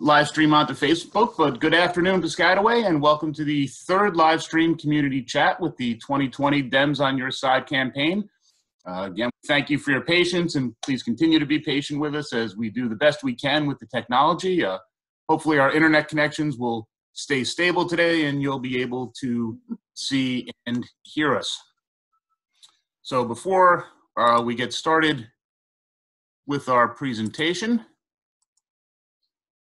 live stream onto Facebook, but good afternoon, Piscataway, and welcome to the third live stream community chat with the 2020 Dems on Your Side campaign. Again, thank you for your patience, and please continue to be patient with us as we do the best we can with the technology. Hopefully our internet connections will stay stable today and you'll be able to see and hear us. So before we get started with our presentation,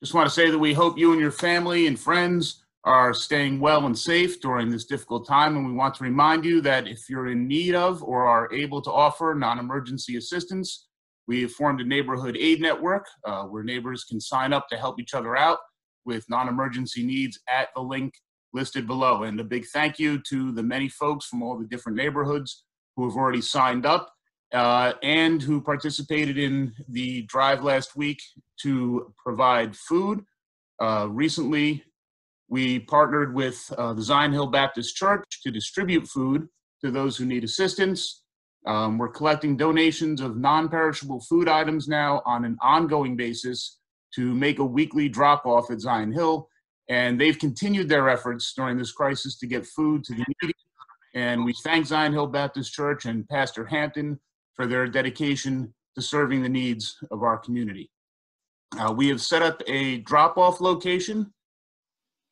just want to say that we hope you and your family and friends are staying well and safe during this difficult time, and we want to remind you that if you're in need of or are able to offer non-emergency assistance, we have formed a neighborhood aid network where neighbors can sign up to help each other out with non-emergency needs at the link listed below. And a big thank you to the many folks from all the different neighborhoods who have already signed up and who participated in the drive last week to provide food. Recently, we partnered with the Zion Hill Baptist Church to distribute food to those who need assistance. We're collecting donations of non-perishable food items now on an ongoing basis to make a weekly drop-off at Zion Hill, and they've continued their efforts during this crisis to get food to the needy. And we thank Zion Hill Baptist Church and Pastor Hampton for their dedication to serving the needs of our community. We have set up a drop-off location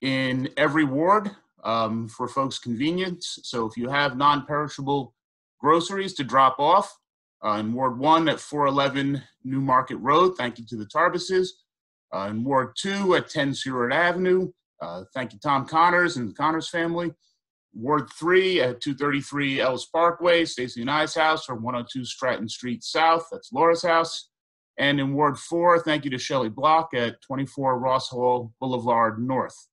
in every ward for folks' convenience. So if you have non-perishable groceries to drop off, in Ward 1 at 411 New Market Road, thank you to the Tarbuses. In Ward 2 at 10 Seward Avenue, thank you Tom Connors and the Connors family. Ward 3 at 233 Ellis Parkway, Stacy and I's house, or 102 Stratton Street South, that's Laura's house. And in Ward 4, thank you to Shelley Block at 24 Ross Hall Boulevard North.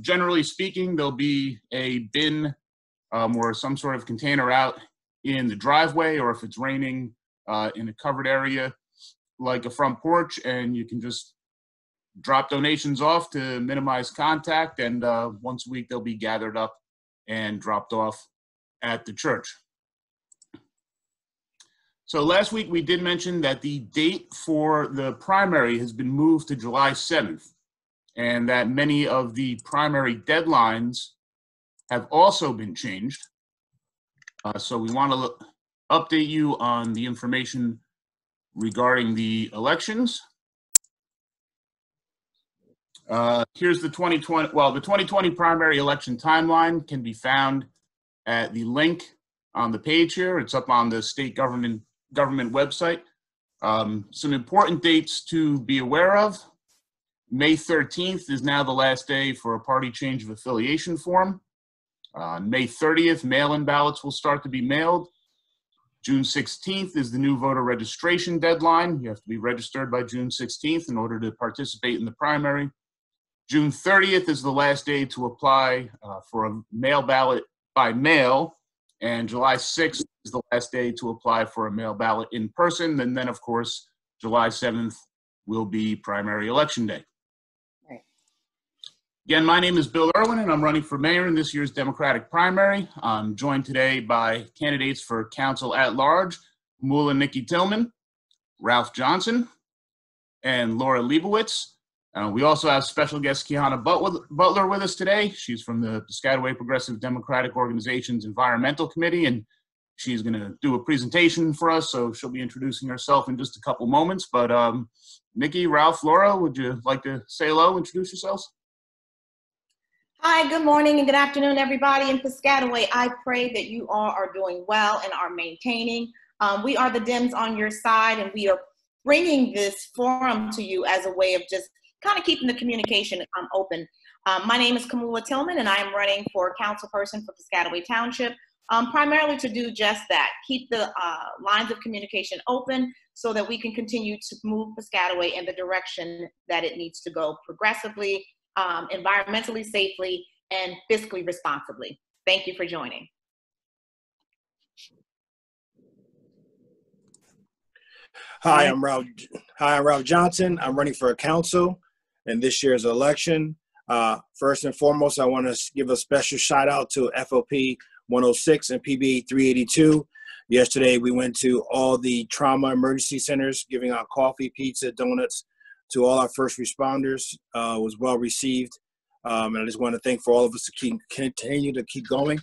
Generally speaking, there'll be a bin or some sort of container out in the driveway, or if it's raining in a covered area like a front porch, and you can just drop donations off to minimize contact, and once a week they'll be gathered up and dropped off at the church. So last week we did mention that the date for the primary has been moved to July 7th, and that many of the primary deadlines have also been changed. So we want to update you on the information regarding the elections. Here's the 2020, well, the 2020 primary election timeline can be found at the link on the page here. It's up on the state government website. Some important dates to be aware of. May 13th is now the last day for a party change of affiliation form. May 30th, mail-in ballots will start to be mailed. June 16th is the new voter registration deadline. You have to be registered by June 16th in order to participate in the primary. June 30th is the last day to apply for a mail ballot by mail, and July 6th is the last day to apply for a mail ballot in person, and then, of course, July 7th will be primary election day. Right. Again, my name is Bill Irwin, and I'm running for mayor in this year's Democratic primary. I'm joined today by candidates for council at large, Kamuela Tillman, Ralph Johnson, and Laura Leibowitz. We also have special guest Quiyana Butler with us today. She's from the Piscataway Progressive Democratic Organization's Environmental Committee, and she's going to do a presentation for us, so she'll be introducing herself in just a couple moments. But Nikki, Ralph, Laura, would you like to say hello, introduce yourselves? Hi, good morning and good afternoon, everybody in Piscataway. I pray that you all are doing well and are maintaining. We are the Dems on your side, and we are bringing this forum to you as a way of just kind of keeping the communication open. My name is Kamuela Tillman, and I am running for councilperson for Piscataway Township, primarily to do just that, keep the lines of communication open so that we can continue to move Piscataway in the direction that it needs to go progressively, environmentally safely, and fiscally responsibly. Thank you for joining. Hi, I'm Ralph Johnson. I'm running for council in this year's election. First and foremost, I want to give a special shout out to FOP 106 and PBA 382. Yesterday, we went to all the trauma emergency centers, giving out coffee, pizza, donuts to all our first responders was well received. And I just want to thank for all of us to continue to keep going.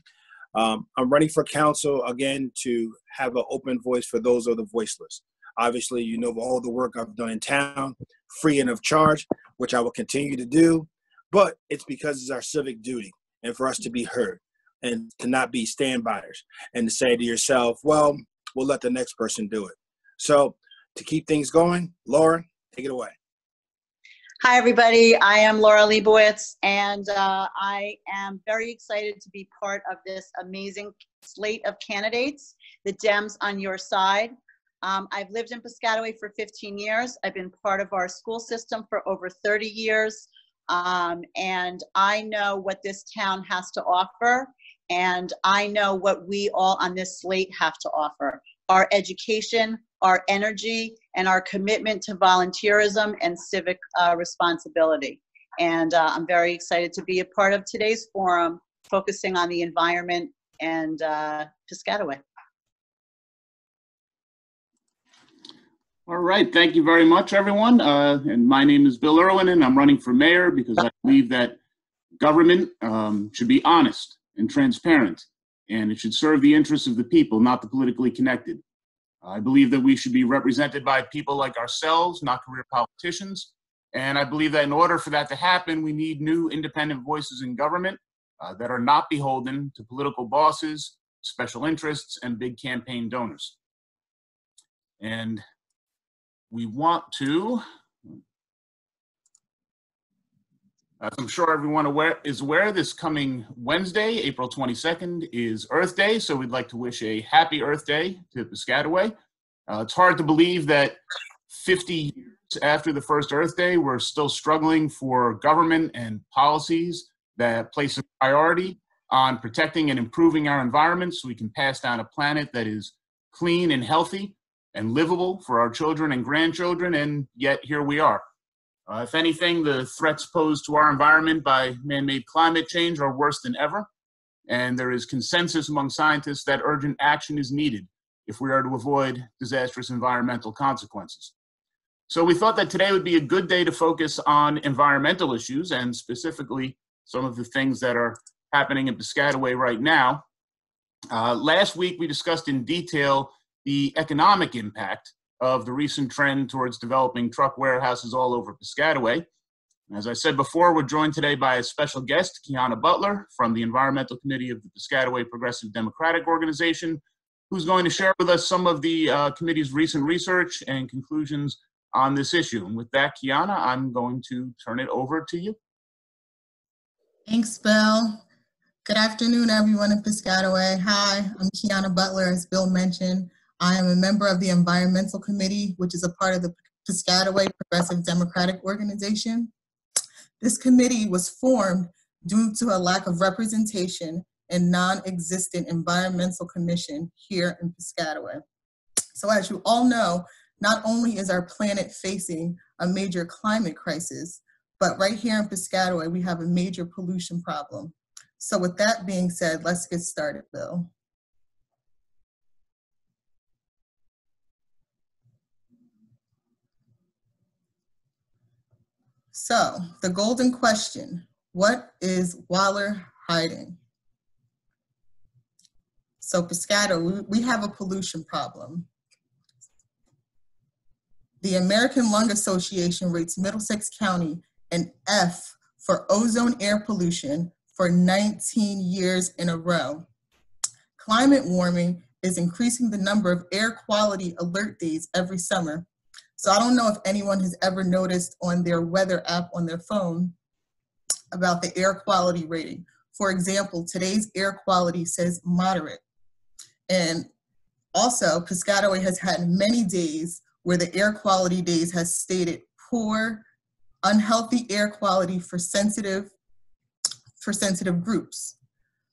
I'm running for council again to have an open voice for those of the voiceless. Obviously, you know all the work I've done in town, free and of charge, which I will continue to do, but it's because it's our civic duty and for us to be heard and to not be standbyers and to say to yourself, well, we'll let the next person do it. So to keep things going, Laura, take it away. Hi, everybody. I am Laura Leibowitz, and I am very excited to be part of this amazing slate of candidates, the Dems on your side. I've lived in Piscataway for 15 years. I've been part of our school system for over 30 years, and I know what this town has to offer, and I know what we all on this slate have to offer. Our education, our energy, and our commitment to volunteerism and civic responsibility. And I'm very excited to be a part of today's forum, focusing on the environment and Piscataway. All right, thank you very much, everyone. And my name is Bill Irwin, and I'm running for mayor because I believe that government should be honest and transparent, and it should serve the interests of the people, not the politically connected. I believe that we should be represented by people like ourselves, not career politicians. And I believe that in order for that to happen, we need new independent voices in government that are not beholden to political bosses, special interests, and big campaign donors. And we want to, as I'm sure everyone is aware, this coming Wednesday, April 22nd, is Earth Day, so we'd like to wish a happy Earth Day to Piscataway. It's hard to believe that 50 years after the first Earth Day, we're still struggling for government and policies that place a priority on protecting and improving our environment so we can pass down a planet that is clean and healthy and livable for our children and grandchildren, and yet here we are. If anything, the threats posed to our environment by man-made climate change are worse than ever, and there is consensus among scientists that urgent action is needed if we are to avoid disastrous environmental consequences. So we thought that today would be a good day to focus on environmental issues, and specifically some of the things that are happening in Piscataway right now. Last week, we discussed in detail the economic impact of the recent trend towards developing truck warehouses all over Piscataway. As I said before, we're joined today by a special guest, Quiyana Butler, from the Environmental Committee of the Piscataway Progressive Democratic Organization, who's going to share with us some of the committee's recent research and conclusions on this issue. And with that, Quiyana, I'm going to turn it over to you. Thanks, Bill. Good afternoon, everyone in Piscataway. Hi, I'm Quiyana Butler, as Bill mentioned. I am a member of the Environmental Committee, which is a part of the Piscataway Progressive Democratic Organization. This committee was formed due to a lack of representation and non-existent environmental commission here in Piscataway. So as you all know, not only is our planet facing a major climate crisis, but right here in Piscataway, we have a major pollution problem. So with that being said, let's get started, Bill. So, the golden question, what is Waller hiding? So Piscataway, we have a pollution problem. The American Lung Association rates Middlesex County an F for ozone air pollution for 19 years in a row. Climate warming is increasing the number of air quality alert days every summer. So I don't know if anyone has ever noticed on their weather app on their phone about the air quality rating. For example, today's air quality says moderate. And also, Piscataway has had many days where the air quality days has stated poor, unhealthy air quality for sensitive groups.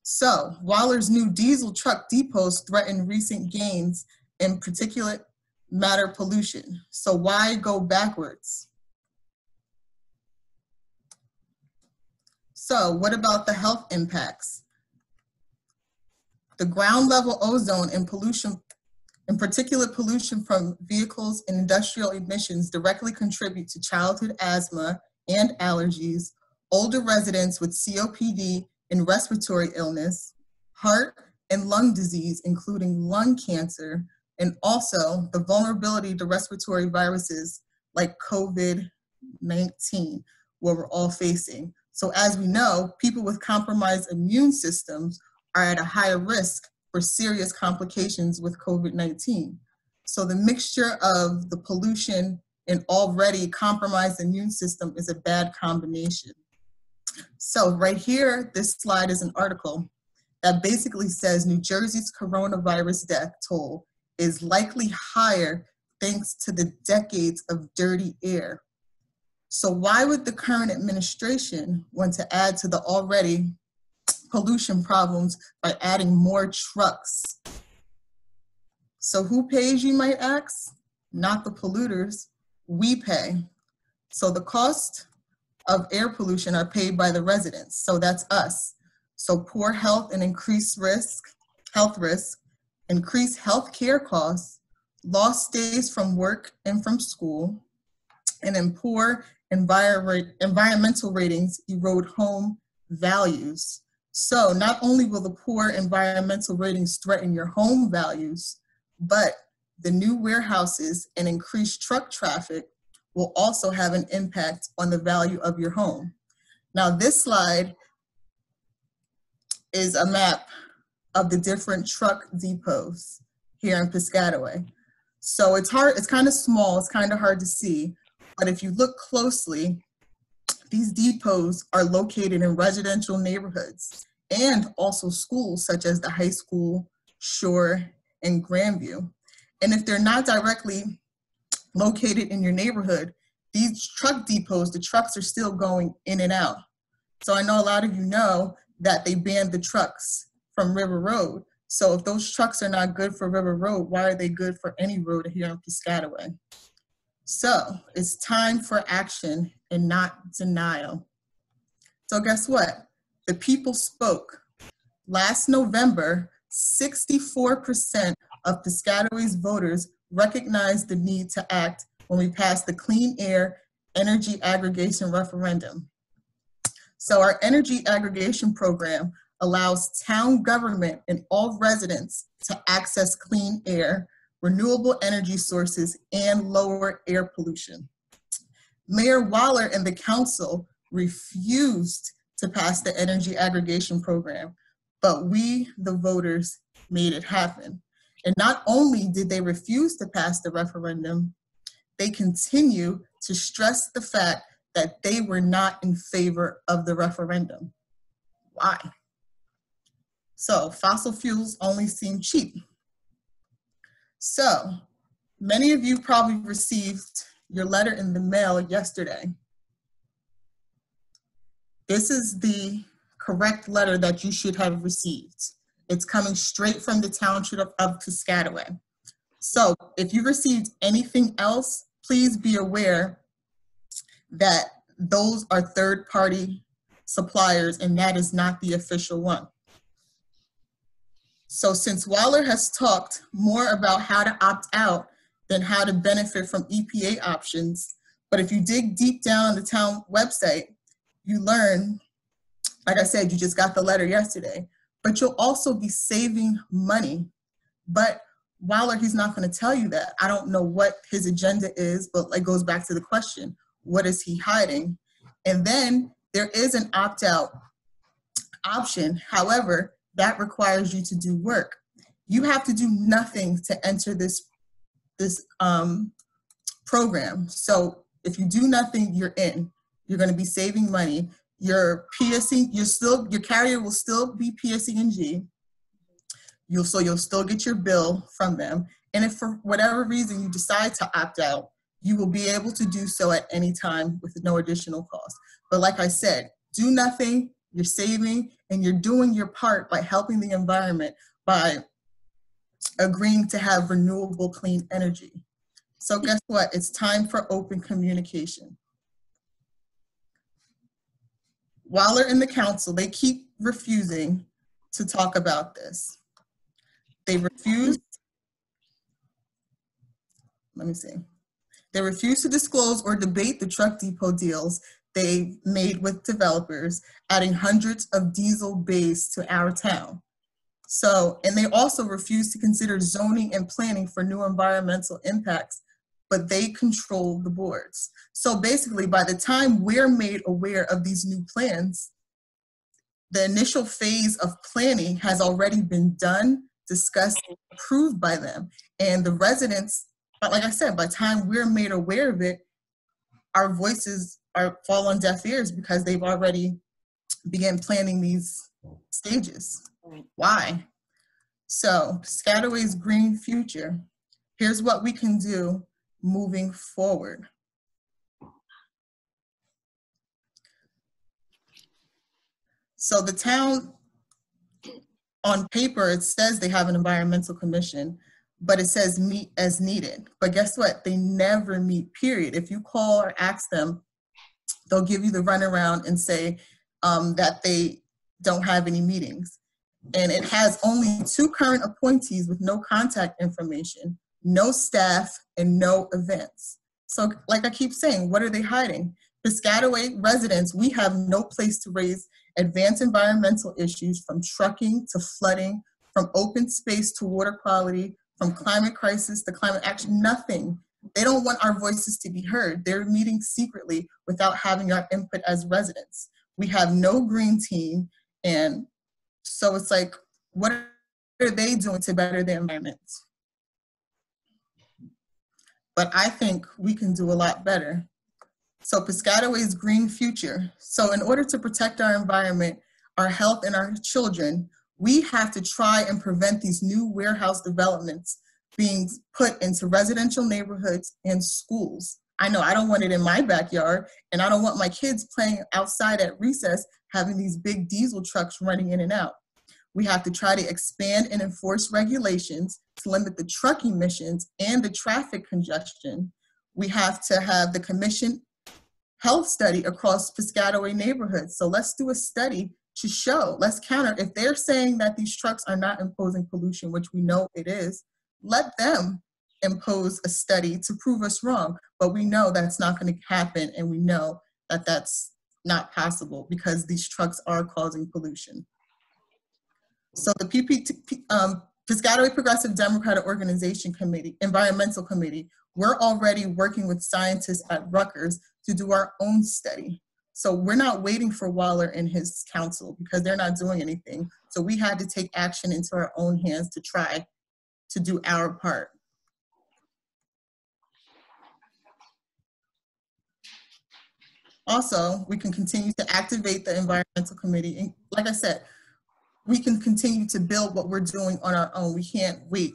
So, Waller's new diesel truck depots threaten recent gains in particulate matter pollution. So why go backwards? So what about the health impacts? The ground level ozone and pollution and particulate pollution from vehicles and industrial emissions directly contribute to childhood asthma and allergies, older residents with COPD and respiratory illness, heart and lung disease, including lung cancer, and also the vulnerability to respiratory viruses like COVID-19, what we're all facing. So as we know, people with compromised immune systems are at a higher risk for serious complications with COVID-19. So the mixture of the pollution and already compromised immune system is a bad combination. So right here, this slide is an article that basically says New Jersey's coronavirus death toll is likely higher thanks to the decades of dirty air. So why would the current administration want to add to the already pollution problems by adding more trucks? So who pays, you might ask? Not the polluters, we pay. So the cost of air pollution are paid by the residents, so that's us. So poor health and increased health risk, increased health care costs, lost days from work and from school, and then poor environmental ratings erode home values. So not only will the poor environmental ratings threaten your home values, but the new warehouses and increased truck traffic will also have an impact on the value of your home. Now this slide is a map of the different truck depots here in Piscataway. So it's kind of small, it's kind of hard to see, but if you look closely, these depots are located in residential neighborhoods and also schools such as the high school, Shore, and Grandview. And if they're not directly located in your neighborhood, these truck depots, the trucks are still going in and out. So I know a lot of you know that they banned the trucks from River Road. So if those trucks are not good for River Road, why are they good for any road here in Piscataway? So it's time for action and not denial. So guess what? The people spoke. Last November, 64% of Piscataway's voters recognized the need to act when we passed the Clean Air Energy Aggregation Referendum. So our Energy Aggregation Program allows town government and all residents to access clean air, renewable energy sources, and lower air pollution. Mayor Waller and the council refused to pass the Energy Aggregation Program, but we, the voters, made it happen. And not only did they refuse to pass the referendum, they continue to stress the fact that they were not in favor of the referendum. Why? So fossil fuels only seem cheap. So many of you probably received your letter in the mail yesterday. This is the correct letter that you should have received. It's coming straight from the township of Piscataway. So if you received anything else, please be aware that those are third-party suppliers and that is not the official one. So since Waller has talked more about how to opt out than how to benefit from EPA options, but if you dig deep down on the town website, you learn, like I said, you just got the letter yesterday, but you'll also be saving money. But Waller, he's not going to tell you that. I don't know what his agenda is, but it goes back to the question, what is he hiding? And then there is an opt-out option. However, that requires you to do work. You have to do nothing to enter this program. So if you do nothing, you're in. You're going to be saving money. Your your carrier will still be PSE&G. You'll still get your bill from them. And if for whatever reason you decide to opt out, you will be able to do so at any time with no additional cost. But like I said, do nothing, you're saving, and you're doing your part by helping the environment by agreeing to have renewable clean energy. So guess what? It's time for open communication. Waller and the council, they keep refusing to talk about this. They refuse let me see. They refuse to disclose or debate the truck depot deals they made with developers, adding hundreds of diesel bays to our town. So, and they also refuse to consider zoning and planning for new environmental impacts, but they control the boards. So basically, by the time we're made aware of these new plans, the initial phase of planning has already been done, discussed, and approved by them. And the residents, but like I said, by the time we're made aware of it, our voices fall on deaf ears because they've already began planning these stages. Why? So Piscataway's green future, here's what we can do moving forward. So the town, on paper, it says they have an environmental commission, but it says meet as needed. But guess what? They never meet, period. If you call or ask them, they'll give you the runaround and say that they don't have any meetings. And it has only 2 current appointees with no contact information, no staff, and no events. So like I keep saying, what are they hiding? Piscataway residents, we have no place to raise advanced environmental issues, from trucking to flooding, from open space to water quality, from climate crisis to climate action, nothing. They don't want our voices to be heard. They're meeting secretly without having our input as residents. We have no green team, and so it's like, what are they doing to better the environment? But I think we can do a lot better. So Piscataway's green future. So in order to protect our environment, our health, and our children, we have to try and prevent these new warehouse developments being put into residential neighborhoods and schools. I know I don't want it in my backyard, and I don't want my kids playing outside at recess having these big diesel trucks running in and out. We have to try to expand and enforce regulations to limit the truck emissions and the traffic congestion. We have to have the commission health study across Piscataway neighborhoods. So let's do a study to show, let's counter. If they're saying that these trucks are not imposing pollution, which we know it is, let them impose a study to prove us wrong. But we know that's not going to happen, and we know that that's not possible because these trucks are causing pollution. So the Piscataway Progressive Democratic Organization Committee, Environmental Committee, we're already working with scientists at Rutgers to do our own study. So we're not waiting for Waller and his council because they're not doing anything. So we had to take action into our own hands to try to do our part. Also, we can continue to activate the Environmental Committee. And like I said, we can continue to build what we're doing on our own. We can't wait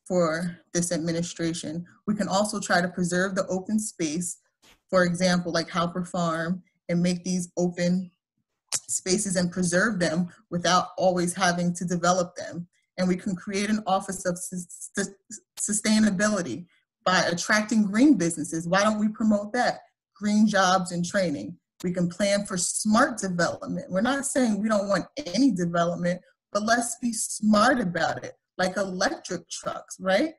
for this administration. We can also try to preserve the open space, for example, like Halper Farm, and make these open spaces and preserve them without always having to develop them. And we can create an office of sustainability by attracting green businesses. Why don't we promote that? Green jobs and training. We can plan for smart development. We're not saying we don't want any development, but let's be smart about it, like electric trucks, right?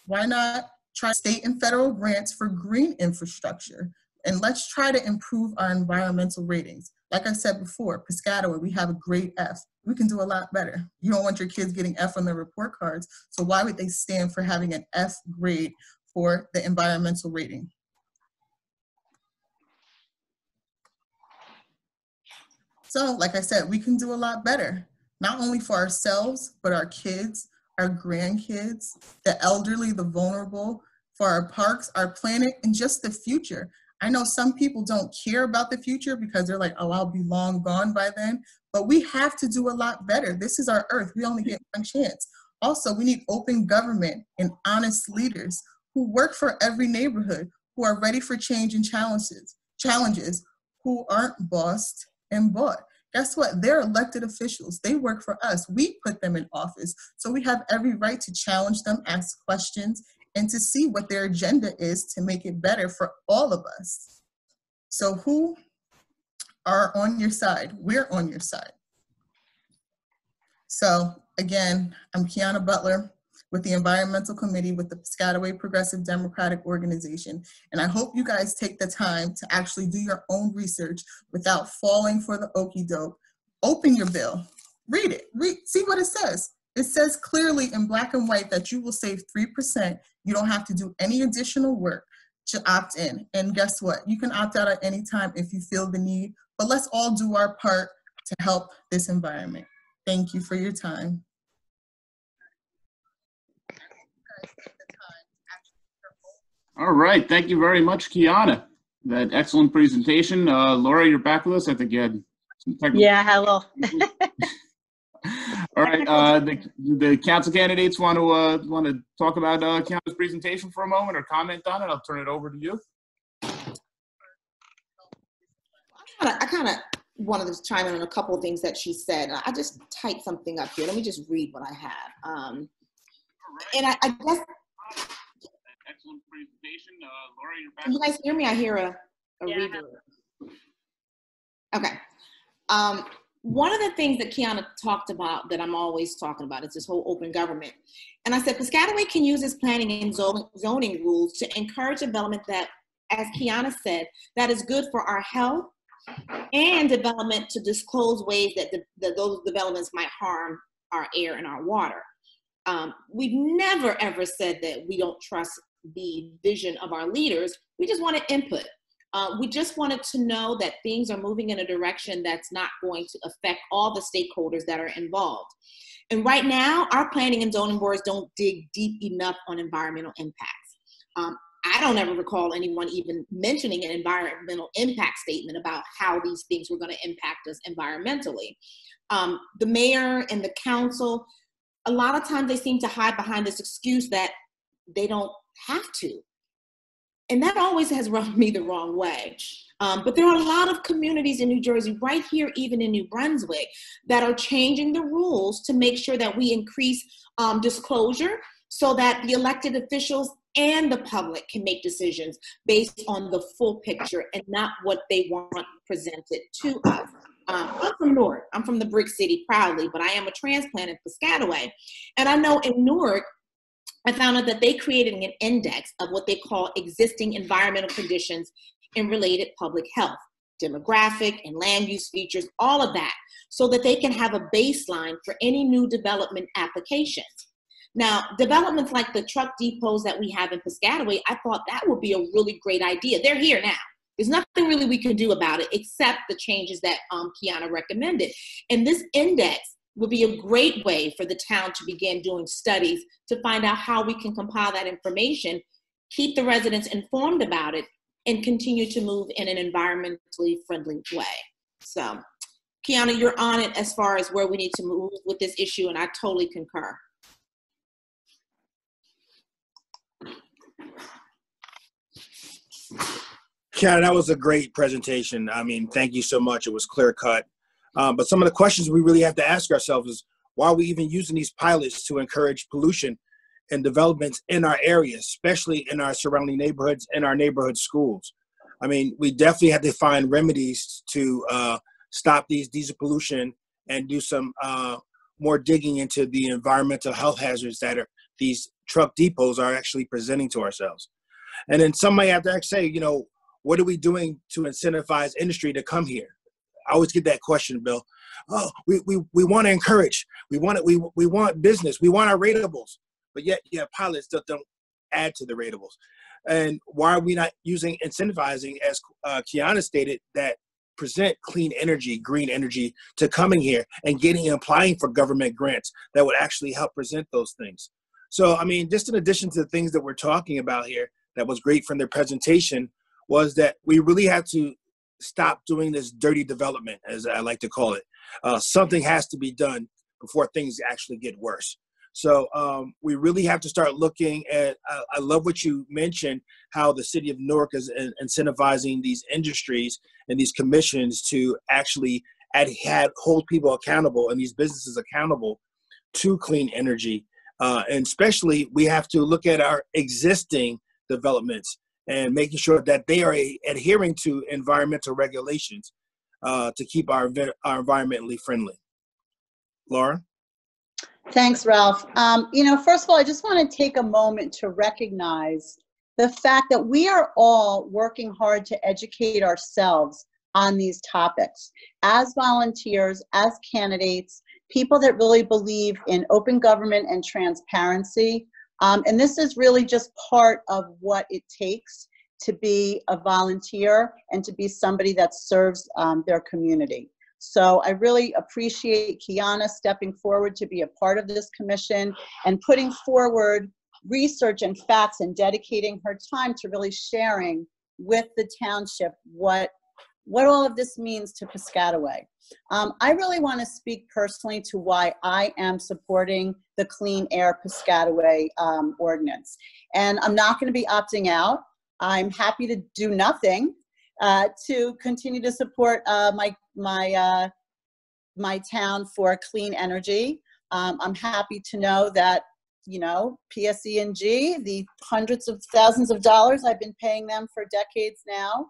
Why not try state and federal grants for green infrastructure? And let's try to improve our environmental ratings. Like I said before, Piscataway, we have a grade F. We can do a lot better. You don't want your kids getting F on their report cards, so why would they stand for having an F grade for the environmental rating? So, like I said, we can do a lot better, not only for ourselves, but our kids, our grandkids, the elderly, the vulnerable, for our parks, our planet, and just the future. I know some people don't care about the future because they're like, oh, I'll be long gone by then, but we have to do a lot better. This is our earth. We only get one chance. Also, we need open government and honest leaders who work for every neighborhood, who are ready for change and challenges, who aren't bossed and bought. Guess what? They're elected officials. They work for us. We put them in office. So we have every right to challenge them, ask questions, and to see what their agenda is to make it better for all of us. So who are on your side? We're on your side. So again, I'm Quiyana Butler, with the Environmental Committee with the Piscataway Progressive Democratic Organization. And I hope you guys take the time to actually do your own research without falling for the okie doke. Open your bill, read it, see what it says. It says clearly in black and white that you will save 3%. You don't have to do any additional work to opt in. And guess what? You can opt out at any time if you feel the need, but let's all do our part to help this environment. Thank you for your time. All right, thank you very much, Quiyana. That excellent presentation. Laura, you're back with us. I think you had some technical. Yeah, hello. All right, the council candidates want to talk about Quiyana's presentation for a moment or comment on it. I'll turn it over to you. I kind of wanted to chime in on a couple of things that she said. I just typed something up here. Let me just read what I have. And I guess. Excellent presentation. Laura, you're back. Can you guys hear me? I hear a reverb. Okay. One of the things that Quiyana talked about that I'm always talking about is this whole open government. And I said, Piscataway can use its planning and zoning rules to encourage development that, as Quiyana said, that is good for our health and development to disclose ways that those developments might harm our air and our water. We've never, ever said that we don't trust the vision of our leaders. We just wanted input. We just wanted to know that things are moving in a direction that's not going to affect all the stakeholders that are involved. And right now, our planning and zoning boards don't dig deep enough on environmental impacts. I don't ever recall anyone even mentioning an environmental impact statement about how these things were going to impact us environmentally. The mayor and the council, a lot of times they seem to hide behind this excuse that they don't have to. And that always has rubbed me the wrong way. But there are a lot of communities in New Jersey, right here, even in New Brunswick, that are changing the rules to make sure that we increase disclosure so that the elected officials and the public can make decisions based on the full picture and not what they want presented to us. I'm from Newark. I'm from the Brick City proudly, but I am a transplant in Piscataway. And I know in Newark, I found out that they created an index of what they call existing environmental conditions and related public health, demographic and land use features, all of that, so that they can have a baseline for any new development applications. Now, developments like the truck depots that we have in Piscataway, I thought that would be a really great idea. They're here now. There's nothing really we can do about it except the changes that Quiyana recommended. And this index would be a great way for the town to begin doing studies to find out how we can compile that information, keep the residents informed about it, and continue to move in an environmentally friendly way. So, Quiyana, you're on it as far as where we need to move with this issue, and I totally concur. Quiyana, that was a great presentation. I mean, thank you so much. It was clear cut. But some of the questions we really have to ask ourselves is, why are we even using these pilots to encourage pollution and developments in our area, especially in our surrounding neighborhoods and our neighborhood schools? I mean, we definitely have to find remedies to stop these diesel pollution and do some more digging into the environmental health hazards that these truck depots are actually presenting to ourselves. And then some may have to say, you know, what are we doing to incentivize industry to come here? I always get that question, Bill. Oh, we want to encourage. We want business. We want our ratables. But yet you have pilots that don't add to the ratables. And why are we not using incentivizing, as Quiyana stated, that present clean energy, green energy to coming here and applying for government grants that would actually help present those things? So, I mean, just in addition to the things that we're talking about here, that was great from their presentation, was that we really have to stop doing this dirty development, as I like to call it. Something has to be done before things actually get worse. So we really have to start looking at, I love what you mentioned, how the city of Newark is incentivizing these industries and these commissions to actually hold people accountable and these businesses accountable to clean energy. And especially we have to look at our existing developments and making sure that they are adhering to environmental regulations to keep our environmentally friendly. Laura? Thanks, Ralph. First of all, I just want to take a moment to recognize the fact that we are all working hard to educate ourselves on these topics as volunteers, as candidates, people that really believe in open government and transparency. And this is really just part of what it takes to be a volunteer and to be somebody that serves their community. So I really appreciate Quiyana stepping forward to be a part of this commission and putting forward research and facts and dedicating her time to really sharing with the township what all of this means to Piscataway. I really want to speak personally to why I am supporting the Clean Air Piscataway ordinance. And I'm not going to be opting out. I'm happy to do nothing to continue to support my town for clean energy. I'm happy to know that, PSE&G, the hundreds of thousands of dollars I've been paying them for decades now,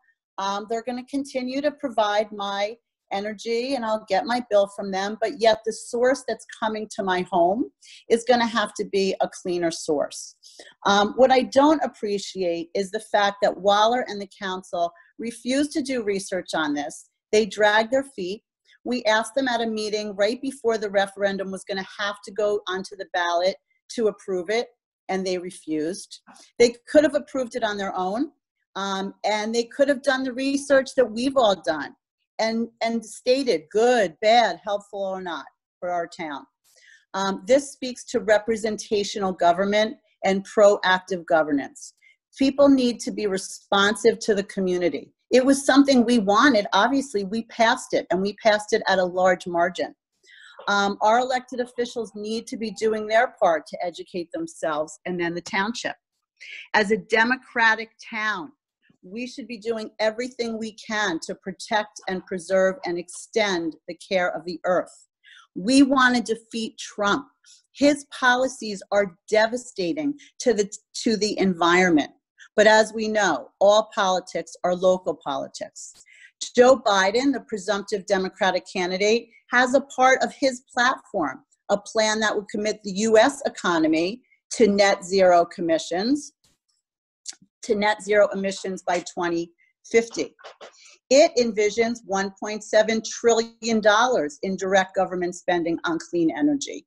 they're going to continue to provide my energy and I'll get my bill from them, but yet the source that's coming to my home is going to have to be a cleaner source. What I don't appreciate is the fact that Waller and the council refused to do research on this. They dragged their feet. We asked them at a meeting right before the referendum was going to have to go onto the ballot to approve it, and they refused. They could have approved it on their own, and they could have done the research that we've all done and stated good, bad, helpful or not for our town. This speaks to representational government and proactive governance. People need to be responsive to the community. It was something we wanted. Obviously, we passed it, and we passed it at a large margin. Our elected officials need to be doing their part to educate themselves and then the township. As a democratic town, we should be doing everything we can to protect and preserve and extend the care of the earth. We want to defeat Trump. His policies are devastating to the environment. But as we know, all politics are local politics. Joe Biden, the presumptive Democratic candidate, has a part of his platform, a plan that would commit the U.S. economy to net zero emissions by 2050. It envisions $1.7 trillion in direct government spending on clean energy.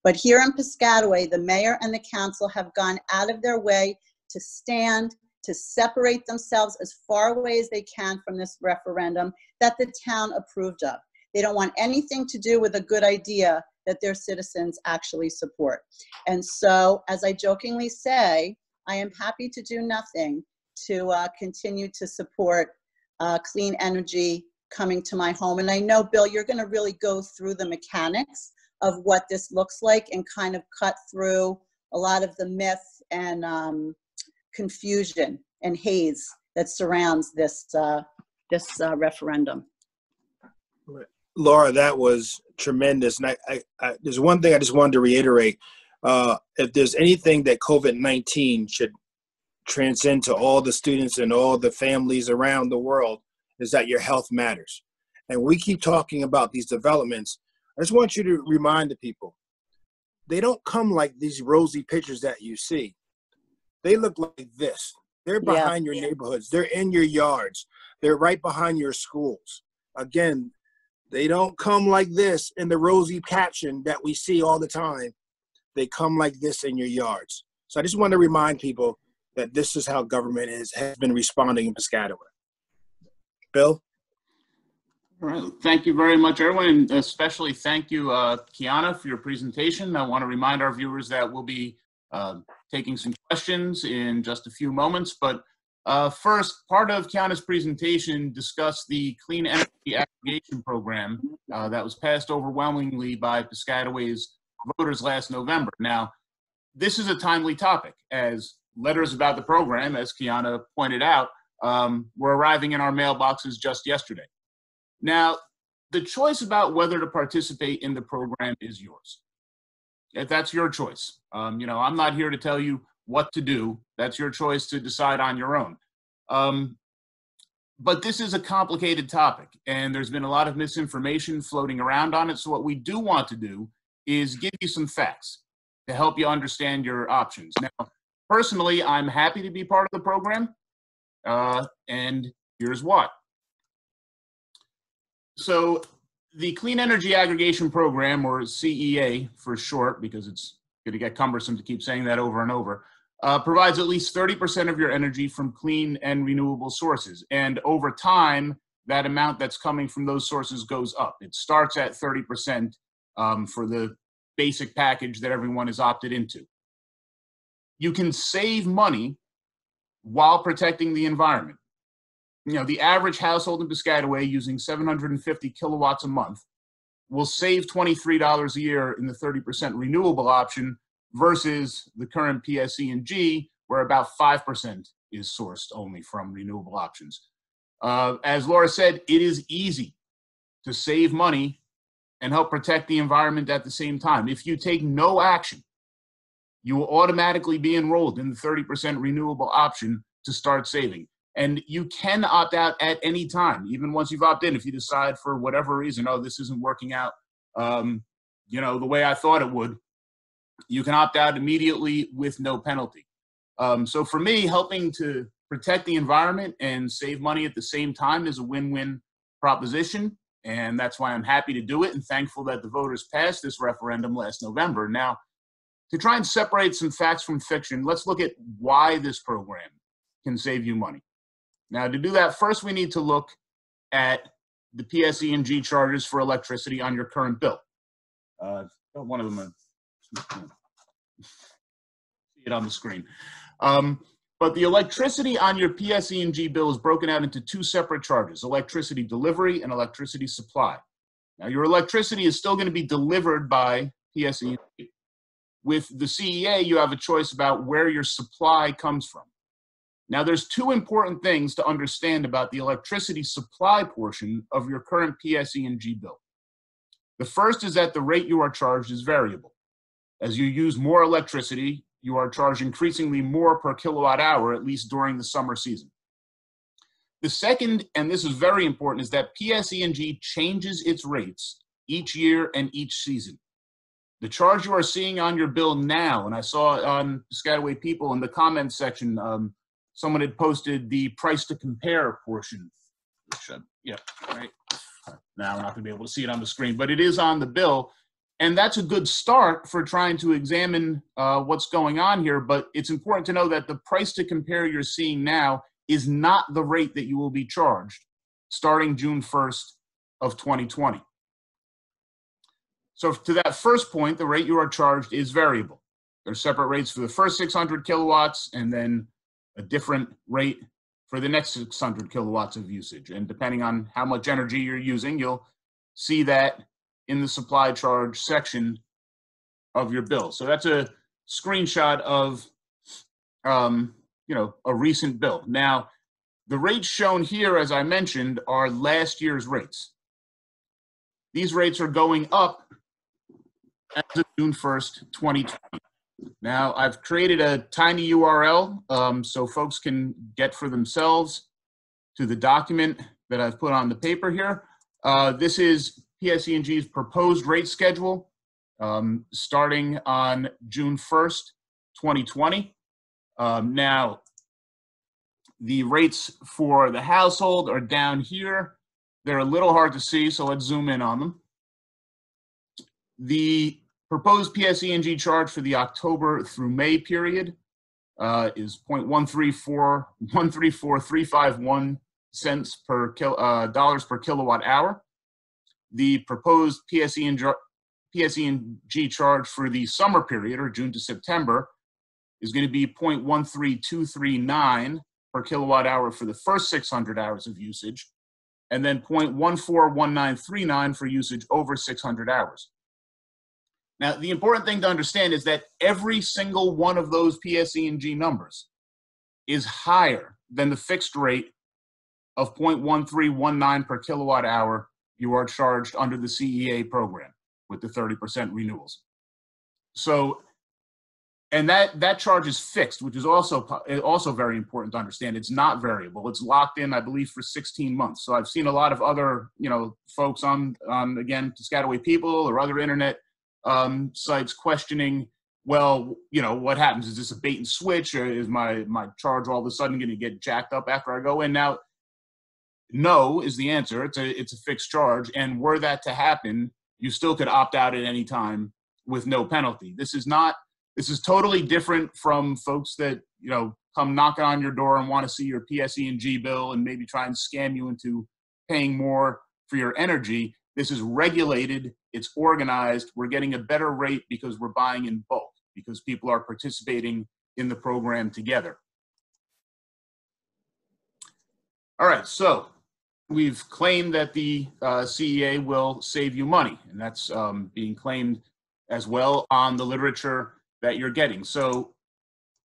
But here in Piscataway, the mayor and the council have gone out of their way to stand, to separate themselves as far away as they can from this referendum that the town approved of. They don't want anything to do with a good idea that their citizens actually support. And so, as I jokingly say, I am happy to do nothing to continue to support clean energy coming to my home. And I know, Bill, you're going to really go through the mechanics of what this looks like and kind of cut through a lot of the myth and confusion and haze that surrounds this referendum. Laura, that was tremendous. And I there's one thing I just wanted to reiterate. If there's anything that COVID-19 should transcend to all the students and all the families around the world, is that your health matters. And we keep talking about these developments. I just want you to remind the people, they don't come like these rosy pictures that you see. They look like this. They're behind your neighborhoods. They're in your yards. They're right behind your schools. Again, they don't come like this in the rosy caption that we see all the time. They come like this in your yards. So I just want to remind people that this is how government has been responding in Piscataway. Bill? All right. Thank you very much, Irwin, and especially thank you, Quiyana, for your presentation. I want to remind our viewers that we'll be taking some questions in just a few moments. But first, part of Quiyana's presentation discussed the Clean Energy Aggregation Program that was passed overwhelmingly by Piscataway's voters last November. Now, this is a timely topic, as letters about the program, as Quiyana pointed out, were arriving in our mailboxes just yesterday. Now, the choice about whether to participate in the program is yours. If that's your choice. I'm not here to tell you what to do. That's your choice to decide on your own. But this is a complicated topic, and there's been a lot of misinformation floating around on it. So what we do want to do is give you some facts to help you understand your options. Now, personally, I'm happy to be part of the program, and here's why. So the Clean Energy Aggregation Program, or CEA for short, because it's going to get cumbersome to keep saying that over and over, provides at least 30% of your energy from clean and renewable sources. And over time, that amount that's coming from those sources goes up. It starts at 30% for the basic package that everyone is opted into. You can save money while protecting the environment. You know, the average household in Piscataway using 750 kilowatts a month will save $23 a year in the 30% renewable option versus the current PSE&G, where about 5% is sourced only from renewable options. As Laura said, it is easy to save money and help protect the environment at the same time. If you take no action, you will automatically be enrolled in the 30% renewable option to start saving. And you can opt out at any time, even once you've opted in. If you decide for whatever reason, oh, this isn't working out, you know, the way I thought it would, you can opt out immediately with no penalty. So for me, helping to protect the environment and save money at the same time is a win-win proposition. And that's why I'm happy to do it and thankful that the voters passed this referendum last November. Now, to try and separate some facts from fiction, let's look at why this program can save you money. Now, to do that, first we need to look at the PSE&G charges for electricity on your current bill. One of them, see it on the screen. But the electricity on your PSE&G bill is broken out into two separate charges, electricity delivery and electricity supply. Now, your electricity is still going to be delivered by PSE&G. With the CEA, you have a choice about where your supply comes from. Now, there's two important things to understand about the electricity supply portion of your current PSE&G bill. The first is that the rate you are charged is variable. As you use more electricity, you are charged increasingly more per kilowatt hour, at least during the summer season. The second, and this is very important, is that PSE&G changes its rates each year and each season. The charge you are seeing on your bill now, and I saw on Piscataway People in the comments section, someone had posted the price to compare portion. Which, yeah, right. Now we're not going to be able to see it on the screen, but it is on the bill. And that's a good start for trying to examine what's going on here. But it's important to know that the price to compare you're seeing now is not the rate that you will be charged starting June 1st of 2020. So to that first point, the rate you are charged is variable. There's separate rates for the first 600 kilowatts and then a different rate for the next 600 kilowatts of usage. And depending on how much energy you're using, you'll see that in the supply charge section of your bill. So that's a screenshot of, you know, a recent bill. Now, the rates shown here, as I mentioned, are last year's rates. These rates are going up as of June 1st, 2020. Now, I've created a tiny URL so folks can get for themselves to the document that I've put on the paper here. This is PSE&G's proposed rate schedule starting on June 1st, 2020. Now, the rates for the household are down here. They're a little hard to see, so let's zoom in on them. The proposed PSE&G charge for the October through May period is $134,351 dollars per kilowatt hour. The proposed PSE&G charge for the summer period, or June to September, is going to be $0.13239 per kilowatt hour for the first 600 hours of usage, and then $0.141939 for usage over 600 hours. Now, the important thing to understand is that every single one of those PSE&G numbers is higher than the fixed rate of $0.1319 per kilowatt hour you are charged under the CEA program with the 30% renewals. So, and that charge is fixed, which is also very important to understand. It's not variable. It's locked in, I believe, for 16 months. So I've seen a lot of other, you know, folks on again, Piscataway People or other internet sites questioning, well, you know, what happens? Is this a bait and switch, or is my charge all of a sudden going to get jacked up after I go in? Now, no is the answer. It's a fixed charge, and were that to happen, you still could opt out at any time with no penalty. This is totally different from folks that, you know, come knocking on your door and want to see your PSE&G bill and maybe try and scam you into paying more for your energy. This is regulated, it's organized, we're getting a better rate because we're buying in bulk, because people are participating in the program together. All right, so we've claimed that the CEA will save you money, and that's being claimed as well on the literature that you're getting. So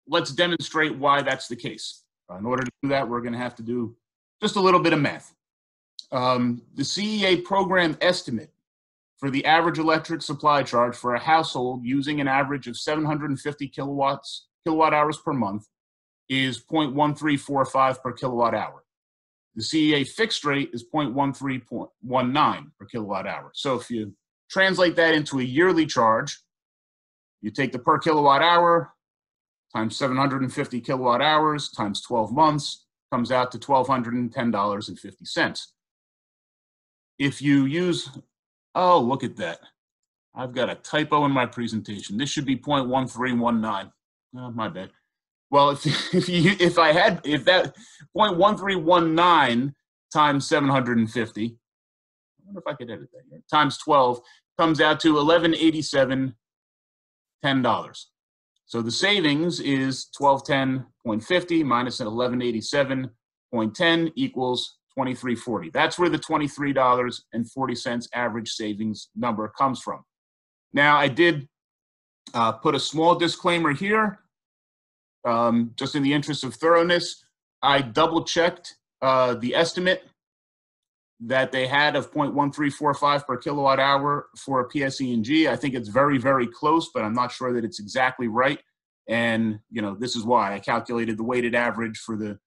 let's demonstrate why that's the case. In order to do that, we're going to have to do just a little bit of math. The CEA program estimate for the average electric supply charge for a household using an average of 750 kilowatt hours per month is 0.1345 per kilowatt hour. The CEA fixed rate is 0.1319 per kilowatt hour. So if you translate that into a yearly charge, you take the per kilowatt hour times 750 kilowatt hours times 12 months, comes out to $1,210.50. If you use, oh, look at that. I've got a typo in my presentation. This should be 0.1319. Oh, my bad. Well, if that 0.1319 times 750, I wonder if I could edit that here, times 12 comes out to $1,187.10. So the savings is 1210.50 minus an 1187.10 equals 2340. That's where the $23.40 average savings number comes from. Now, I did put a small disclaimer here, just in the interest of thoroughness. I double-checked the estimate that they had of 0.1345 per kilowatt hour for a PSE&G. I think it's very, very close, but I'm not sure that it's exactly right. And, you know, this is why I calculated the weighted average for the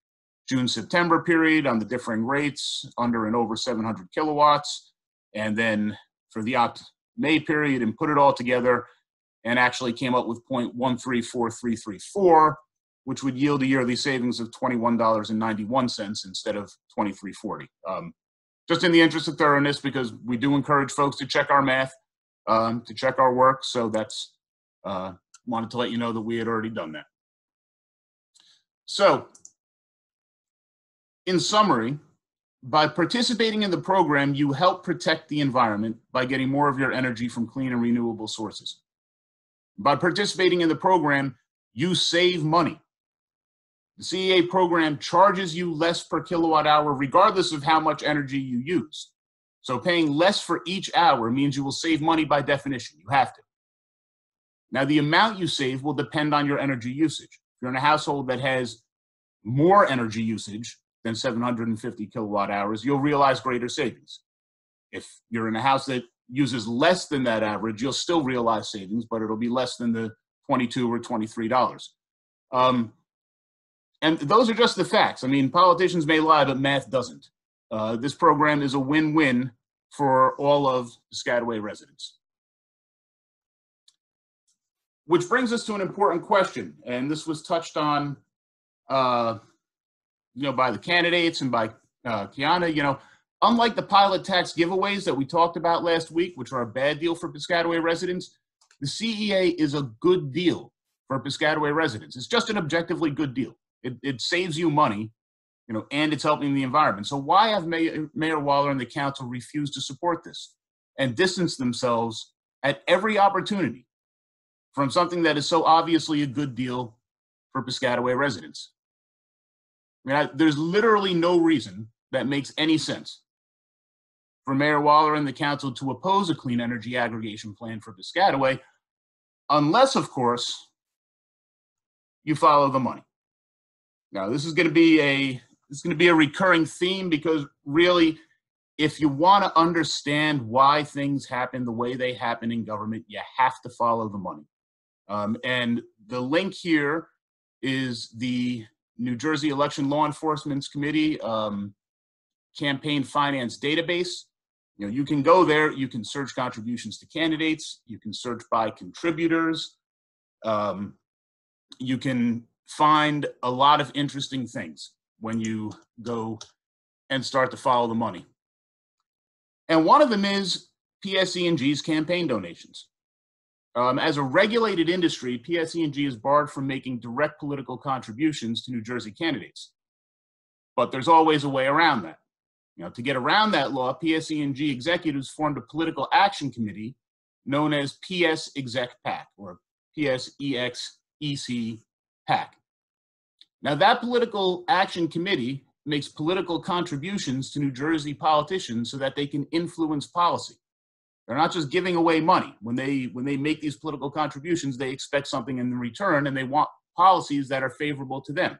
June-September period on the differing rates under and over 700 kilowatts, and then for the Oct-May period, and put it all together and actually came up with 0.134334, which would yield a yearly savings of $21.91 instead of $23.40. Just in the interest of thoroughness, because we do encourage folks to check our math, to check our work. So that's, wanted to let you know that we had already done that. So, in summary, by participating in the program, you help protect the environment by getting more of your energy from clean and renewable sources. By participating in the program, you save money. The CEA program charges you less per kilowatt hour regardless of how much energy you use. So paying less for each hour means you will save money by definition. You have to. Now, the amount you save will depend on your energy usage. If you're in a household that has more energy usage than 750 kilowatt hours, you'll realize greater savings. If you're in a house that uses less than that average, you'll still realize savings, but it'll be less than the $22 or $23. And those are just the facts. I mean, politicians may lie, but math doesn't. This program is a win-win for all of Piscataway residents. Which brings us to an important question, and this was touched on, by the candidates and by Quiyana. Unlike the pilot tax giveaways that we talked about last week, which are a bad deal for Piscataway residents, the CEA is a good deal for Piscataway residents. It's just an objectively good deal. It saves you money, and it's helping the environment. So why have Mayor Waller and the council refused to support this and distance themselves at every opportunity from something that is so obviously a good deal for Piscataway residents? I mean, there's literally no reason that makes any sense for Mayor Waller and the council to oppose a clean energy aggregation plan for Piscataway, unless, of course, you follow the money. Now, this is going to be a recurring theme, because really, if you want to understand why things happen the way they happen in government, you have to follow the money. And the link here is the New Jersey Election Law Enforcement Committee campaign finance database. You can go there, you can search contributions to candidates, you can search by contributors, you can find a lot of interesting things when you go and start to follow the money. And one of them is PSE&G's campaign donations. As a regulated industry, PSE&G is barred from making direct political contributions to New Jersey candidates. But there's always a way around that. To get around that law, PSE&G executives formed a political action committee known as PS Exec PAC, or PSEXEC PAC. Now, that political action committee makes political contributions to New Jersey politicians so that they can influence policy. They're not just giving away money. When they make these political contributions, they expect something in return, and they want policies that are favorable to them.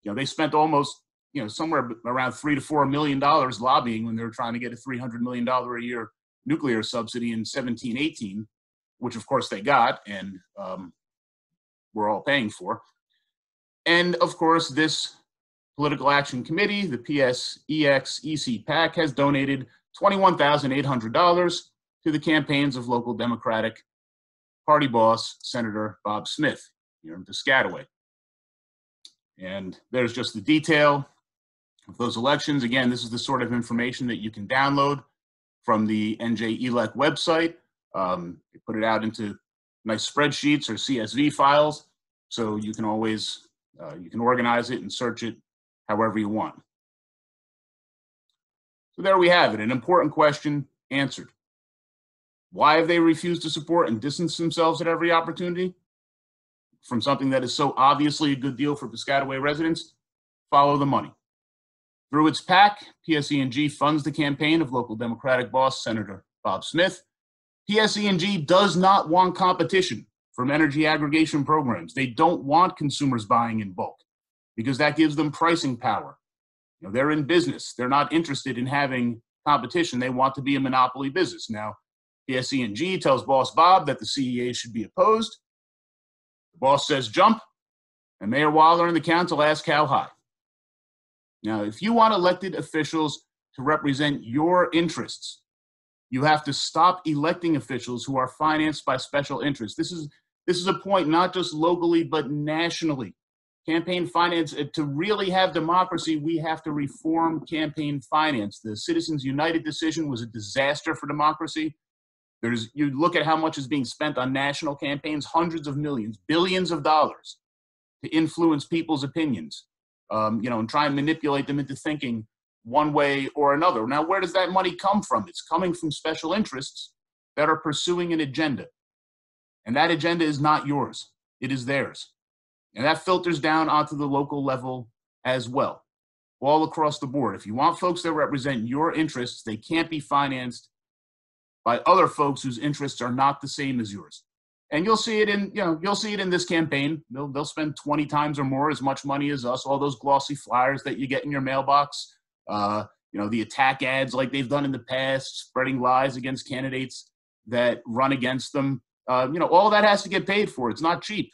They spent almost, somewhere around $3 to $4 million lobbying when they were trying to get a $300 million a year nuclear subsidy in 17-18, which of course they got, and we're all paying for. And of course, this political action committee, the PSEXEC PAC, has donated $21,800 to the campaigns of local Democratic Party boss, Senator Bob Smith, here in Piscataway. And there's just the detail of those elections. Again, this is the sort of information that you can download from the NJ-ELEC website. They put it out into nice spreadsheets or CSV files, so you can always, you can organize it and search it however you want. So there we have it, an important question answered. Why have they refused to support and distance themselves at every opportunity from something that is so obviously a good deal for Piscataway residents? Follow the money. Through its PAC, PSE&G funds the campaign of local Democratic boss, Senator Bob Smith. PSE&G does not want competition from energy aggregation programs. They don't want consumers buying in bulk because that gives them pricing power. They're in business. They're not interested in having competition. They want to be a monopoly business. Now, PSE&G tells Boss Bob that the CEA should be opposed. The boss says jump, and Mayor Waller and the council ask how high. Now, if you want elected officials to represent your interests, you have to stop electing officials who are financed by special interests. This is a point not just locally, but nationally. Campaign finance, to really have democracy, we have to reform campaign finance. The Citizens United decision was a disaster for democracy. You look at how much is being spent on national campaigns, hundreds of millions, billions of dollars to influence people's opinions, and try and manipulate them into thinking one way or another. Now, where does that money come from? It's coming from special interests that are pursuing an agenda. And that agenda is not yours. It is theirs. And that filters down onto the local level as well, all across the board. If you want folks that represent your interests, they can't be financed by other folks whose interests are not the same as yours. And you'll see it in this campaign. They'll spend 20 times or more as much money as us, all those glossy flyers that you get in your mailbox, the attack ads like they've done in the past, spreading lies against candidates that run against them. All that has to get paid for. It's not cheap.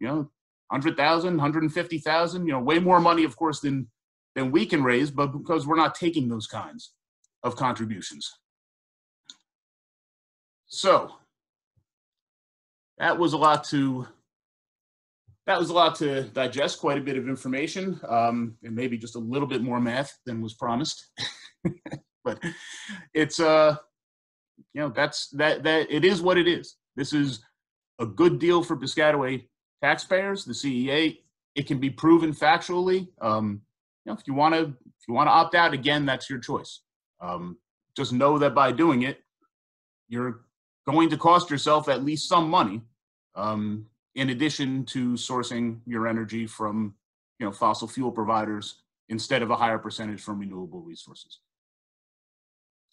$100,000, $150,000, way more money, of course, than we can raise, but because we're not taking those kinds of contributions. So that was a lot to digest, quite a bit of information, and maybe just a little bit more math than was promised. But it's it is what it is. This is a good deal for Piscataway taxpayers, the CEA. It can be proven factually. If you want to opt out, again, that's your choice. Just know that by doing it, you're going to cost yourself at least some money, in addition to sourcing your energy from fossil fuel providers instead of a higher percentage from renewable resources.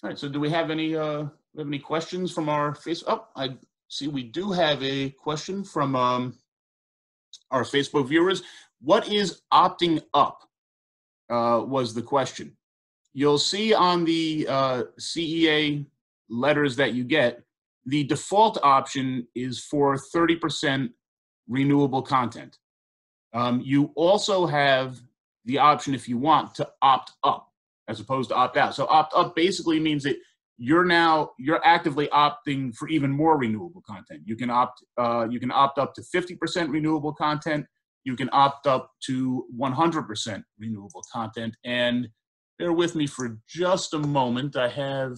All right. So, do we have any questions from our Facebook? Oh, I see we do have a question from our Facebook viewers. What is opting up? Was the question. You'll see on the CEA letters that you get, the default option is for 30% renewable content. You also have the option, if you want, to opt up. as opposed to opt out. So opt up basically means that you're actively opting for even more renewable content. You can opt up to 50% renewable content. You can opt up to 100% renewable content. And bear with me for just a moment. I have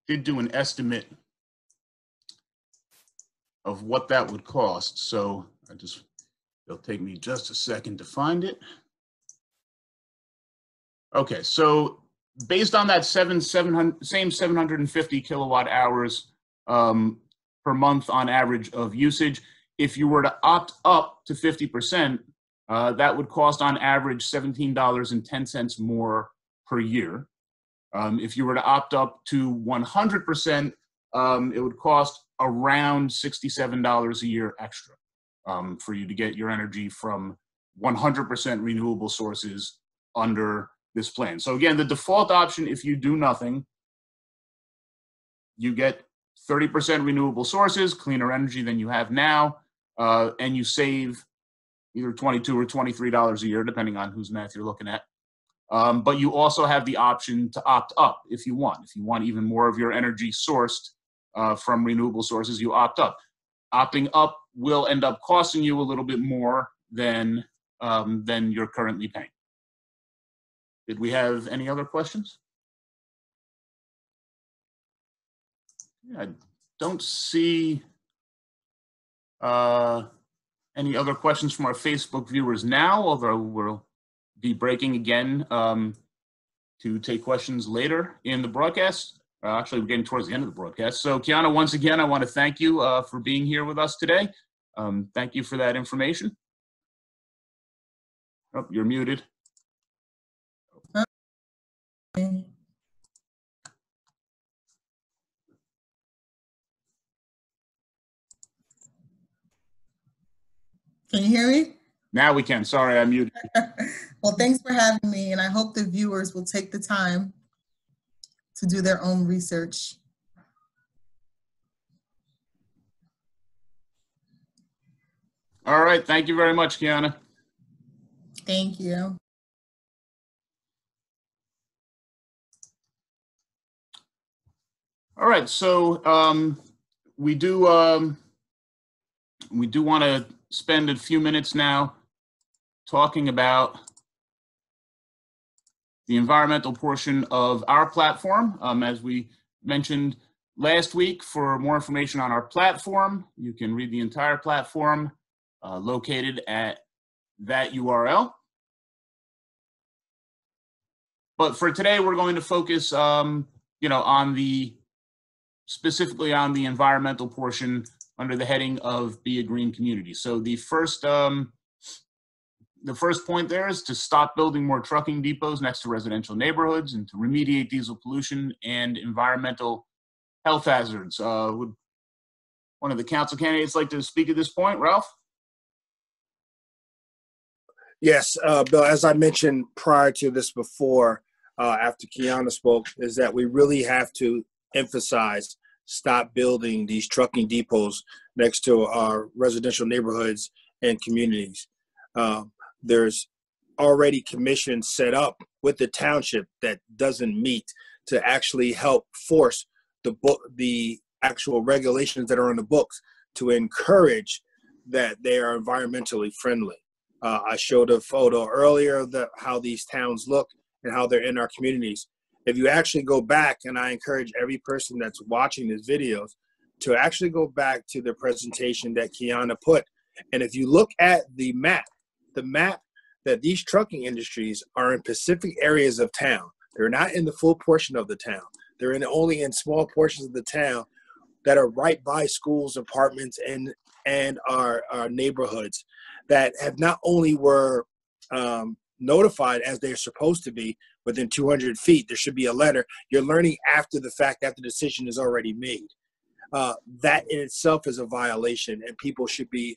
did do an estimate of what that would cost. So it'll take me just a second to find it. Okay, so based on that same 750 kilowatt hours per month on average of usage, if you were to opt up to 50%, that would cost on average $17.10 more per year. If you were to opt up to 100%, it would cost around $67 a year extra for you to get your energy from 100% renewable sources under this plan. So again, the default option, if you do nothing, you get 30% renewable sources, cleaner energy than you have now, and you save either $22 or $23 a year, depending on whose math you're looking at. But you also have the option to opt up if you want. If you want even more of your energy sourced from renewable sources, you opt up. Opting up will end up costing you a little bit more than you're currently paying. Did we have any other questions? I don't see any other questions from our Facebook viewers now, although we'll be breaking again to take questions later in the broadcast. Actually, we're getting towards the end of the broadcast. So Quiyana, once again, I want to thank you for being here with us today. Thank you for that information. Oh, you're muted. Can you hear me? Now we can. Sorry, I muted. Well, thanks for having me, and I hope the viewers will take the time to do their own research. All right. Thank you very much, Quiyana. Thank you. All right. So we do want to spend a few minutes now talking about the environmental portion of our platform. As we mentioned last week, for more information on our platform, you can read the entire platform located at that URL. But for today, we're going to focus, specifically on the environmental portion under the heading of Be a Green Community. So the first point there is to stop building more trucking depots next to residential neighborhoods and to remediate diesel pollution and environmental health hazards. Would one of the council candidates like to speak at this point? Ralph? Yes, Bill, as I mentioned prior to this before, after Quiyana spoke, is that we really have to emphasize stop building these trucking depots next to our residential neighborhoods and communities. There's already commissions set up with the township that doesn't meet to actually help force the actual regulations that are on the books to encourage that they are environmentally friendly. I showed a photo earlier of how these towns look and how they're in our communities. If you actually go back, and I encourage every person that's watching these videos to actually go back to the presentation that Quiyana put. And if you look at the map that these trucking industries are in specific areas of town. They're not in the full portion of the town. They're only in small portions of the town that are right by schools, apartments, and our neighborhoods that have not only were notified as they're supposed to be within 200 feet. There should be a letter. You're learning after the fact, after the decision is already made. That in itself is a violation, and people should be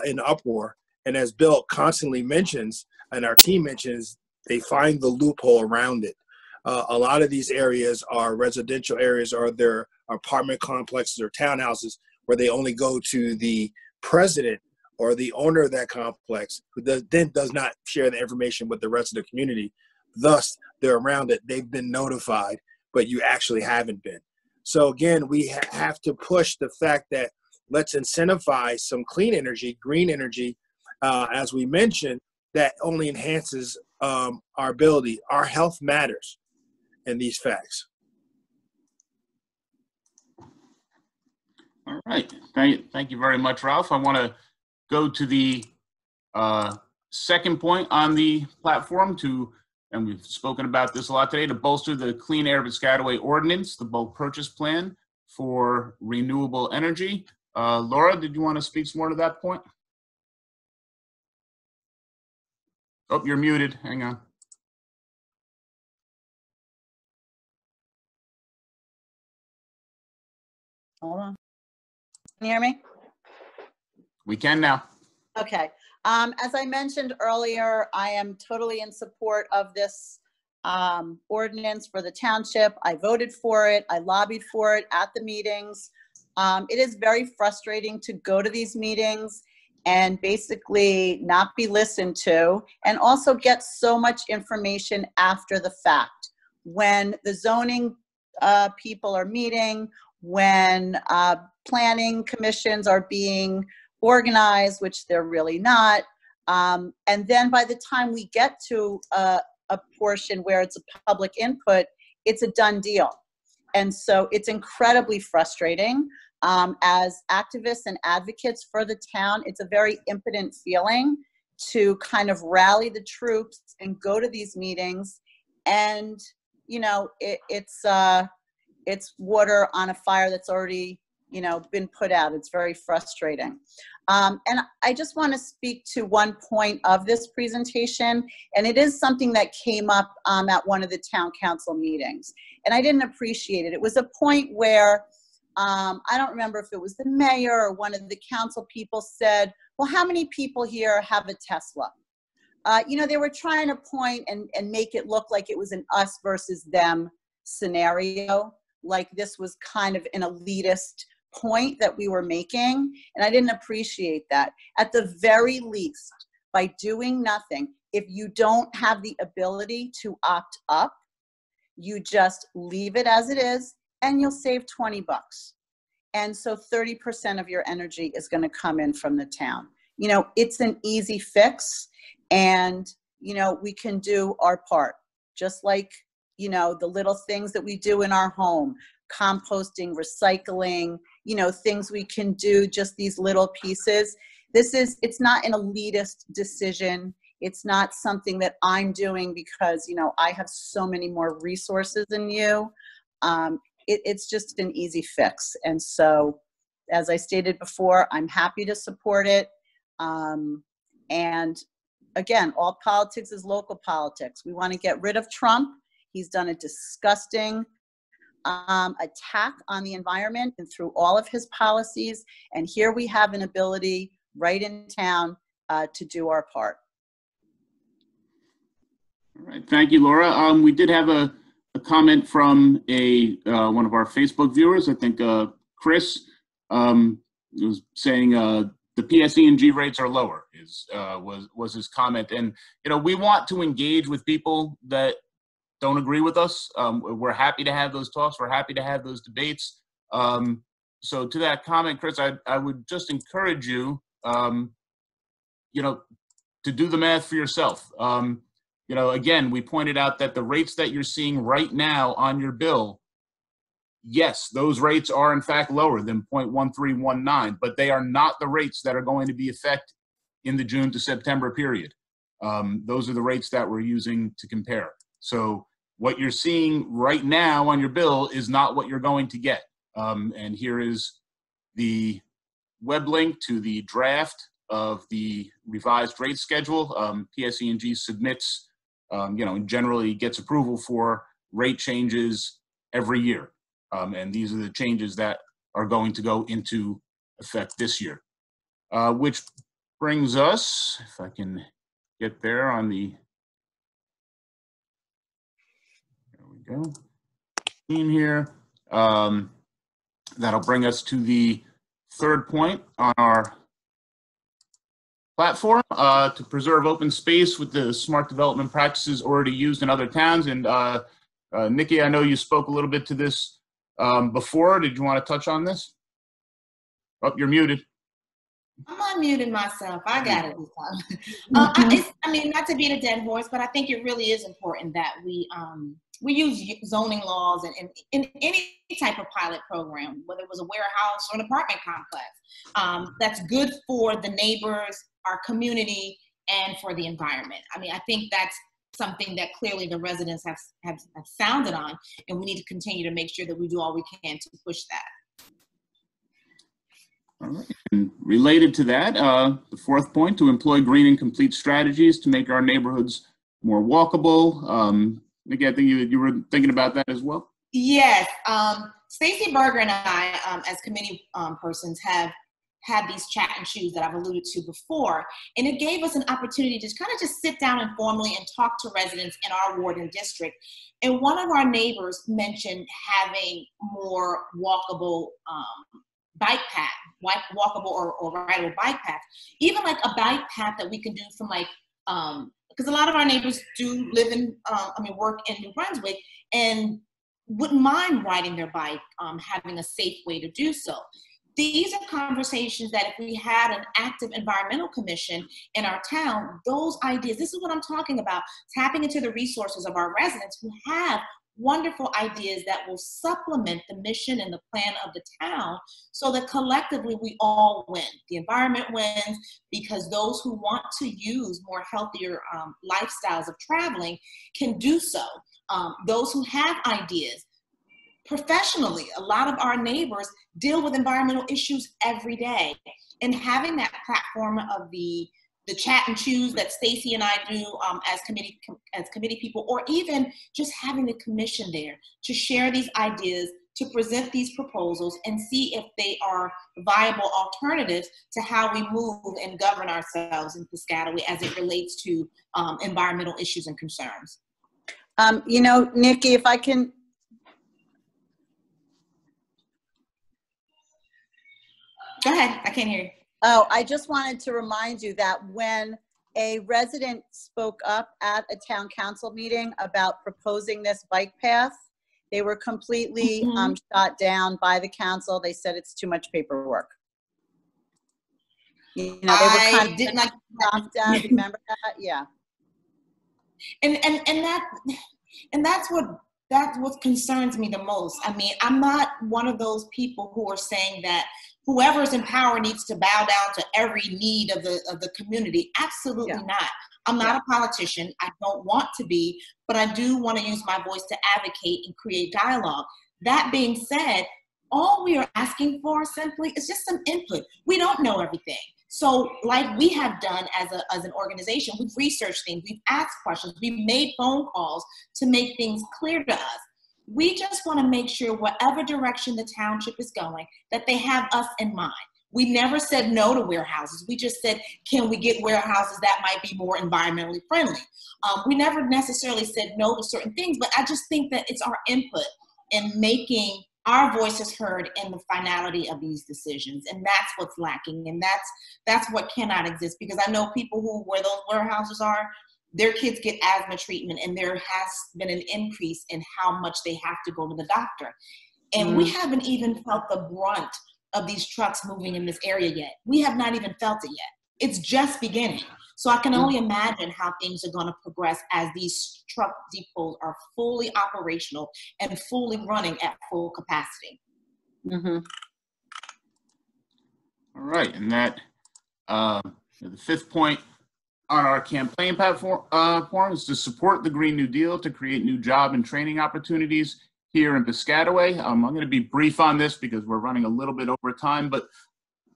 in uproar. And as Bill constantly mentions, and our team mentions, they find the loophole around it. A lot of these areas are residential areas, or they're apartment complexes or townhouses where they only go to the president or the owner of that complex, who then does not share the information with the rest of the community. Thus, they're around it. They've been notified, but you actually haven't been. So again, we have to push the fact that let's incentivize some clean energy, green energy, as we mentioned, that only enhances our ability. Our health matters in these facts. All right. Thank you very much, Ralph. I want to go to the second point on the platform and we've spoken about this a lot today, to bolster the Clean Air Piscataway Ordinance, the bulk purchase plan for renewable energy. Laura, did you want to speak some more to that point? Oh, you're muted. Hang on. Hold on. Can you hear me? We can now. Okay. As I mentioned earlier, I am totally in support of this ordinance for the township. I voted for it. I lobbied for it at the meetings. It is very frustrating to go to these meetings and basically not be listened to, and also get so much information after the fact. When the zoning people are meeting, when planning commissions are being organized, which they're really not. And then by the time we get to a portion where it's a public input, it's a done deal. And so it's incredibly frustrating. As activists and advocates for the town, it's a very impotent feeling to kind of rally the troops and go to these meetings. And, you know, it's water on a fire that's already, you know, been put out. It's very frustrating. And I just want to speak to one point of this presentation, and it is something that came up at one of the town council meetings, and I didn't appreciate it. It was a point where I don't remember if it was the mayor or one of the council people said, well, how many people here have a Tesla? You know, they were trying to point and make it look like it was an us versus them scenario, like this was kind of an elitist point that we were making, and I didn't appreciate that. At the very least, by doing nothing, if you don't have the ability to opt up, you just leave it as it is, and you'll save 20 bucks. And so 30% of your energy is going to come in from the town. You know, it's an easy fix, and, you know, we can do our part, just like, you know, the little things that we do in our home, composting, recycling, you know, things we can do, just these little pieces. It's not an elitist decision. It's not something that I'm doing because, you know, I have so many more resources than you. It's just an easy fix. And so, as I stated before, I'm happy to support it. And again, all politics is local politics. We want to get rid of Trump. He's done a disgusting attack on the environment and through all of his policies. And here we have an ability right in town to do our part. All right, thank you, Laura. We did have a comment from one of our Facebook viewers. I think Chris was saying the PSE&G rates are lower. Was his comment, and you know, we want to engage with people that don't agree with us. We're happy to have those talks. We're happy to have those debates. So to that comment, Chris, I would just encourage you, you know, to do the math for yourself. You know, again, we pointed out that the rates that you're seeing right now on your bill, yes, those rates are in fact lower than 0.1319, but they are not the rates that are going to be effect in the June to September period. Those are the rates that we're using to compare. So what you're seeing right now on your bill is not what you're going to get. And here is the web link to the draft of the revised rate schedule. PSE&G submits, you know, and generally gets approval for rate changes every year. And these are the changes that are going to go into effect this year. Which brings us, if I can get there on the, there we go, team here. That'll bring us to the third point on our platform to preserve open space with the smart development practices already used in other towns. And Nikki, I know you spoke a little bit to this before. Did you want to touch on this? Oh, you're muted. I'm unmuting myself. I got it this time. I mean, not to beat a dead horse, but I think it really is important that we use zoning laws and in any type of pilot program, whether it was a warehouse or an apartment complex, that's good for the neighbors, our community, and for the environment. I mean, I think that's something that clearly the residents have sounded on, and we need to continue to make sure that we do all we can to push that. All right. And related to that, the fourth point, to employ green and complete strategies to make our neighborhoods more walkable. Nikki, I think you were thinking about that as well. Yes. Stacey Berger and I, as committee persons, have had these chat and choose that I've alluded to before, and it gave us an opportunity to kind of just sit down informally and talk to residents in our ward and district. And one of our neighbors mentioned having more walkable bike path, walkable or rideable bike path, even like a bike path that we can do from like, because a lot of our neighbors do live in, work in New Brunswick and wouldn't mind riding their bike, having a safe way to do so. These are conversations that if we had an active environmental commission in our town, those ideas, this is what I'm talking about, tapping into the resources of our residents who have wonderful ideas that will supplement the mission and the plan of the town so that collectively we all win. The environment wins because those who want to use more healthier lifestyles of traveling can do so. Those who have ideas, professionally, a lot of our neighbors deal with environmental issues every day. And having that platform of the chat and choose that Stacey and I do as committee people, or even just having the commission there to share these ideas, to present these proposals and see if they are viable alternatives to how we move and govern ourselves in Piscataway as it relates to environmental issues and concerns. You know, Nikki, if I can. Go ahead, I can't hear you. Oh, I just wanted to remind you that when a resident spoke up at a town council meeting about proposing this bike path, they were completely shot down by the council. They said it's too much paperwork. You know, they were kind of didn't like that. Remember that? Yeah. And that's what concerns me the most. I mean, I'm not one of those people who are saying that whoever's in power needs to bow down to every need of the community. Absolutely not. I'm not a politician. I don't want to be, but I do want to use my voice to advocate and create dialogue. That being said, all we are asking for simply is just some input. We don't know everything. So like we have done as an organization, we've researched things, we've asked questions, we've made phone calls to make things clear to us. We just want to make sure whatever direction the township is going, that they have us in mind. We never said no to warehouses. We just said, can we get warehouses that might be more environmentally friendly? We never necessarily said no to certain things, but I just think that it's our input in making our voices heard in the finality of these decisions. And that's what's lacking. And that's what cannot exist, because I know people where those warehouses are, their kids get asthma treatment, and there has been an increase in how much they have to go to the doctor. And we haven't even felt the brunt of these trucks moving in this area yet. We have not even felt it yet. It's just beginning. So I can only imagine how things are going to progress as these truck depots are fully operational and fully running at full capacity. All right, and that the fifth point on our campaign platform is to support the Green New Deal to create new job and training opportunities here in Piscataway. I'm going to be brief on this because we're running a little bit over time, but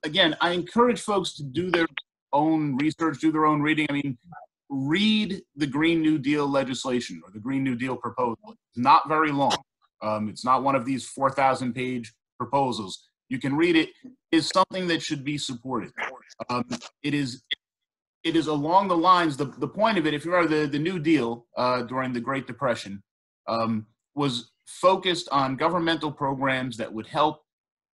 again, I encourage folks to do their own research, do their own reading. I mean, read the Green New Deal legislation or the Green New Deal proposal. It's not very long. It's not one of these 4,000-page proposals. You can read it. It's something that should be supported. It is along the lines, the point of it, if you remember, the New Deal during the Great Depression was focused on governmental programs that would help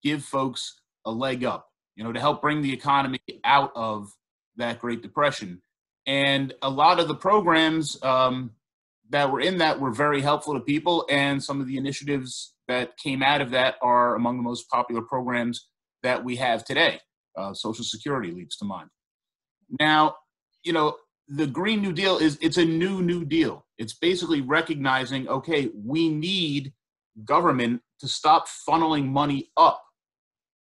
give folks a leg up, you know, to help bring the economy out of that Great Depression. And a lot of the programs that were in that were very helpful to people, and some of the initiatives that came out of that are among the most popular programs that we have today. Social Security leads to mind. Now, you know, the Green New Deal it's a new deal. It's basically recognizing, okay, we need government to stop funneling money up,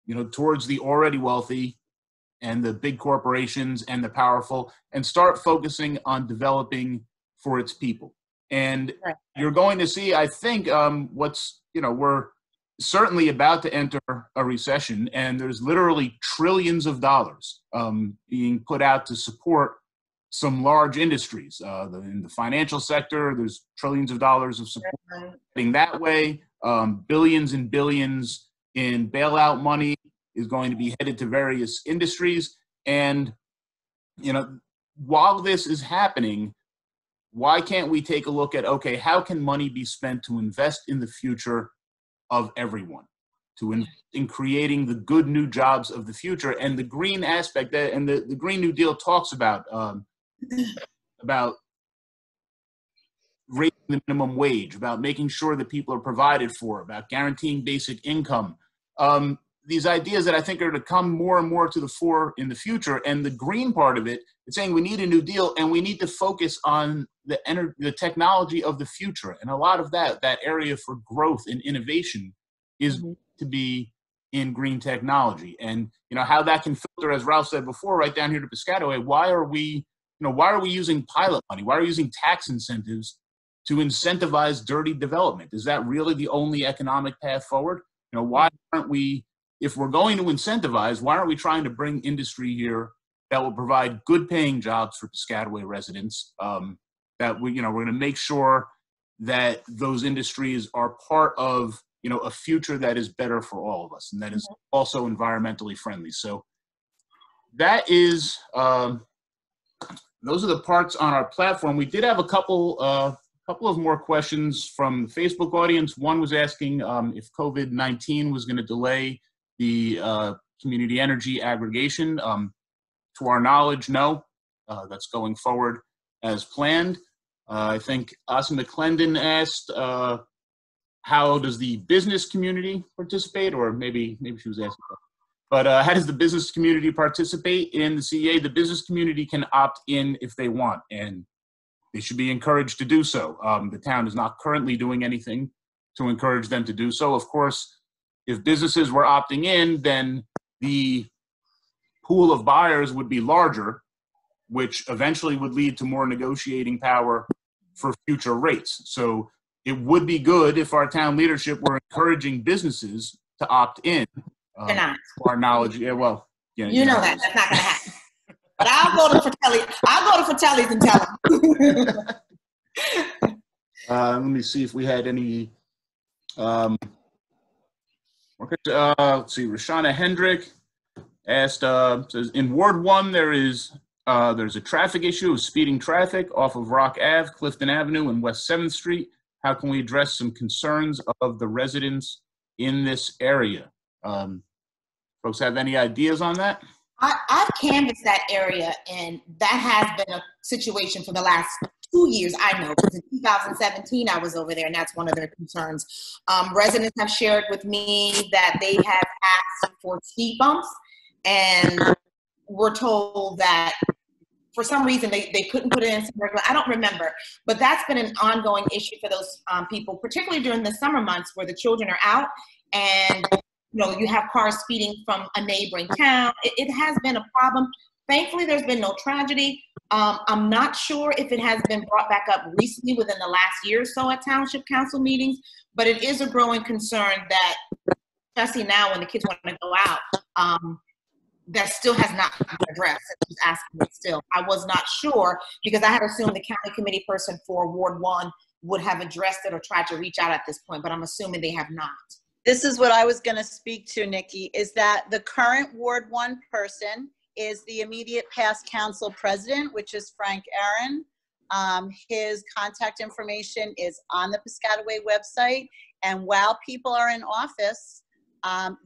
you know, towards the already wealthy and the big corporations and the powerful, and start focusing on developing for its people. And you're going to see, I think, we're certainly about to enter a recession, and there's literally trillions of dollars being put out to support some large industries. In the financial sector, there's trillions of dollars of support heading that way. Billions and billions in bailout money is going to be headed to various industries. And, you know, while this is happening, why can't we take a look at, okay, how can money be spent to invest in the future of everyone, to invest in creating the good new jobs of the future? And the green aspect, and the Green New Deal talks about raising the minimum wage, about making sure that people are provided for, about guaranteeing basic income. These ideas that I think are to come more and more to the fore in the future. And the green part of it, it's saying we need a new deal, and we need to focus on the technology of the future. And a lot of that area for growth and innovation is to be in green technology. And, you know, how that can filter, as Ralph said before, right down here to Piscataway, why are we using pilot money? Why are we using tax incentives to incentivize dirty development? Is that really the only economic path forward? You know, why aren't we, if we're going to incentivize, why aren't we trying to bring industry here that will provide good paying jobs for Piscataway residents? That we're going to make sure that those industries are part of, you know, a future that is better for all of us, and that is also environmentally friendly. So that is, those are the parts on our platform. We did have a couple of more questions from the Facebook audience. One was asking if COVID-19 was going to delay the community energy aggregation. To our knowledge, no. That's going forward as planned. I think Asa McClendon asked, how does the business community participate? Or maybe she was asking that. But how does the business community participate in the CEA? The business community can opt in if they want, and they should be encouraged to do so. The town is not currently doing anything to encourage them to do so. Of course, if businesses were opting in, then the pool of buyers would be larger, which eventually would lead to more negotiating power for future rates. So it would be good if our town leadership were encouraging businesses to opt in. They're not. To our knowledge, yeah, well, yeah, you know that's not going to happen. But I'll go to Fratelli's and tell them. Let me see if we had any. Let's see. Rashana Hendrick asked, says, in Ward 1, there's a traffic issue of speeding traffic off of Rock Ave, Clifton Avenue, and West 7th Street. How can we address some concerns of the residents in this area? Folks have any ideas on that? I've canvassed that area, and that has been a situation for the last 2 years, I know, because in 2017 I was over there, and that's one of their concerns. Residents have shared with me that they have asked for speed bumps, and were told that for some reason they couldn't put it in some regular, I don't remember, but that's been an ongoing issue for those people, particularly during the summer months where the children are out and you have cars speeding from a neighboring town. It has been a problem. Thankfully, there's been no tragedy. I'm not sure if it has been brought back up recently within the last year or so at township council meetings, but it is a growing concern that, especially now when the kids want to go out, that still has not been addressed. She's asking it still. I was not sure because I had assumed the county committee person for Ward 1 would have addressed it or tried to reach out at this point, but I'm assuming they have not. This is what I was going to speak to, Nikki, is that the current Ward 1 person is the immediate past council president, which is Frank Aaron. His contact information is on the Piscataway website. And while people are in office,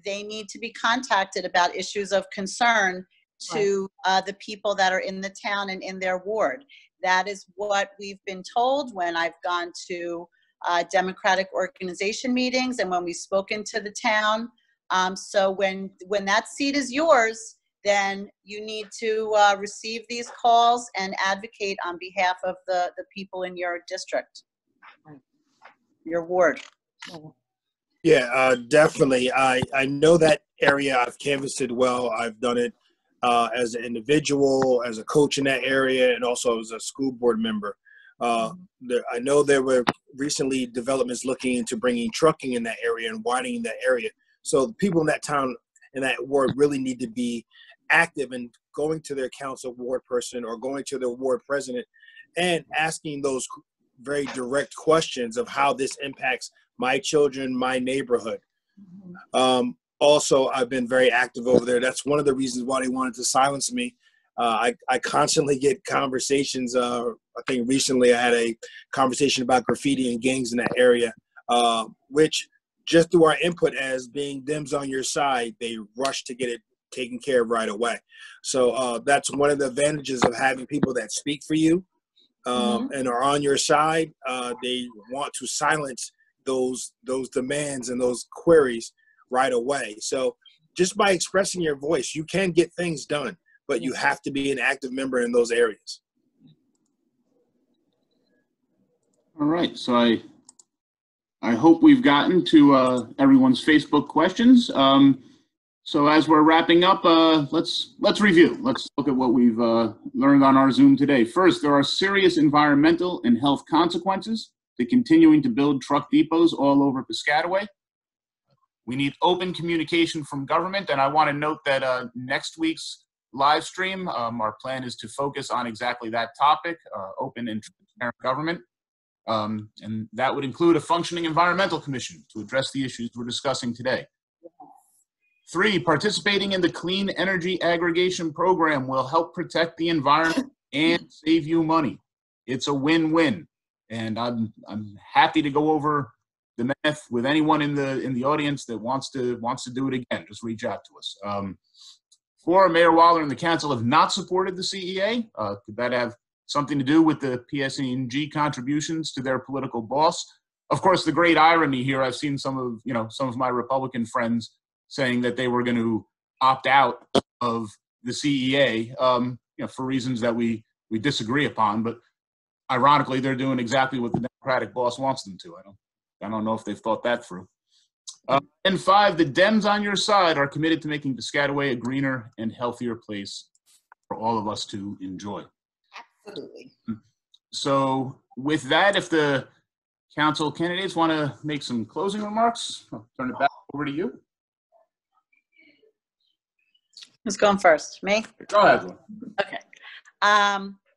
they need to be contacted about issues of concern to the people that are in the town and in their ward. That is what we've been told when I've gone to Democratic organization meetings and when we've spoken to the town. So when that seat is yours, then you need to receive these calls and advocate on behalf of the people in your district, your ward. Yeah, definitely. I know that area. I've canvassed it well. I've done it as an individual, as a coach in that area, and also as a school board member. I know there were recently developments looking into bringing trucking in that area and widening that area. So the people in that town and that ward really need to be active in going to their council ward person or going to their ward president and asking those very direct questions of how this impacts my children, my neighborhood. Also, I've been very active over there. That's one of the reasons why they wanted to silence me. I constantly get conversations. I think recently I had a conversation about graffiti and gangs in that area, which just through our input as being Dems on your side, they rush to get it taken care of right away. So that's one of the advantages of having people that speak for you and are on your side. They want to silence those demands and those queries right away. So just by expressing your voice, you can get things done, but you have to be an active member in those areas. All right, so I hope we've gotten to everyone's Facebook questions. So as we're wrapping up, let's review. Let's look at what we've learned on our Zoom today. First, there are serious environmental and health consequences to continuing to build truck depots all over Piscataway. We need open communication from government, and I want to note that next week's live stream, our plan is to focus on exactly that topic, open and transparent government. And that would include a functioning environmental commission to address the issues we're discussing today. 3, participating in the Clean Energy Aggregation Program will help protect the environment and save you money. It's a win-win, and I'm happy to go over the math with anyone in the audience that wants to do it again. Just reach out to us. 4, Mayor Waller and the council have not supported the CEA. Could that have something to do with the PSE&G contributions to their political boss? Of course, the great irony here, I've seen some of my Republican friends saying that they were going to opt out of the CEA, for reasons that we disagree upon. But ironically, they're doing exactly what the Democratic boss wants them to. I don't know if they've thought that through. And 5, the Dems on your side are committed to making Piscataway a greener and healthier place for all of us to enjoy. Absolutely. So with that, if the council candidates want to make some closing remarks, I'll turn it back over to you. Who's going first? Me? Go ahead. Okay.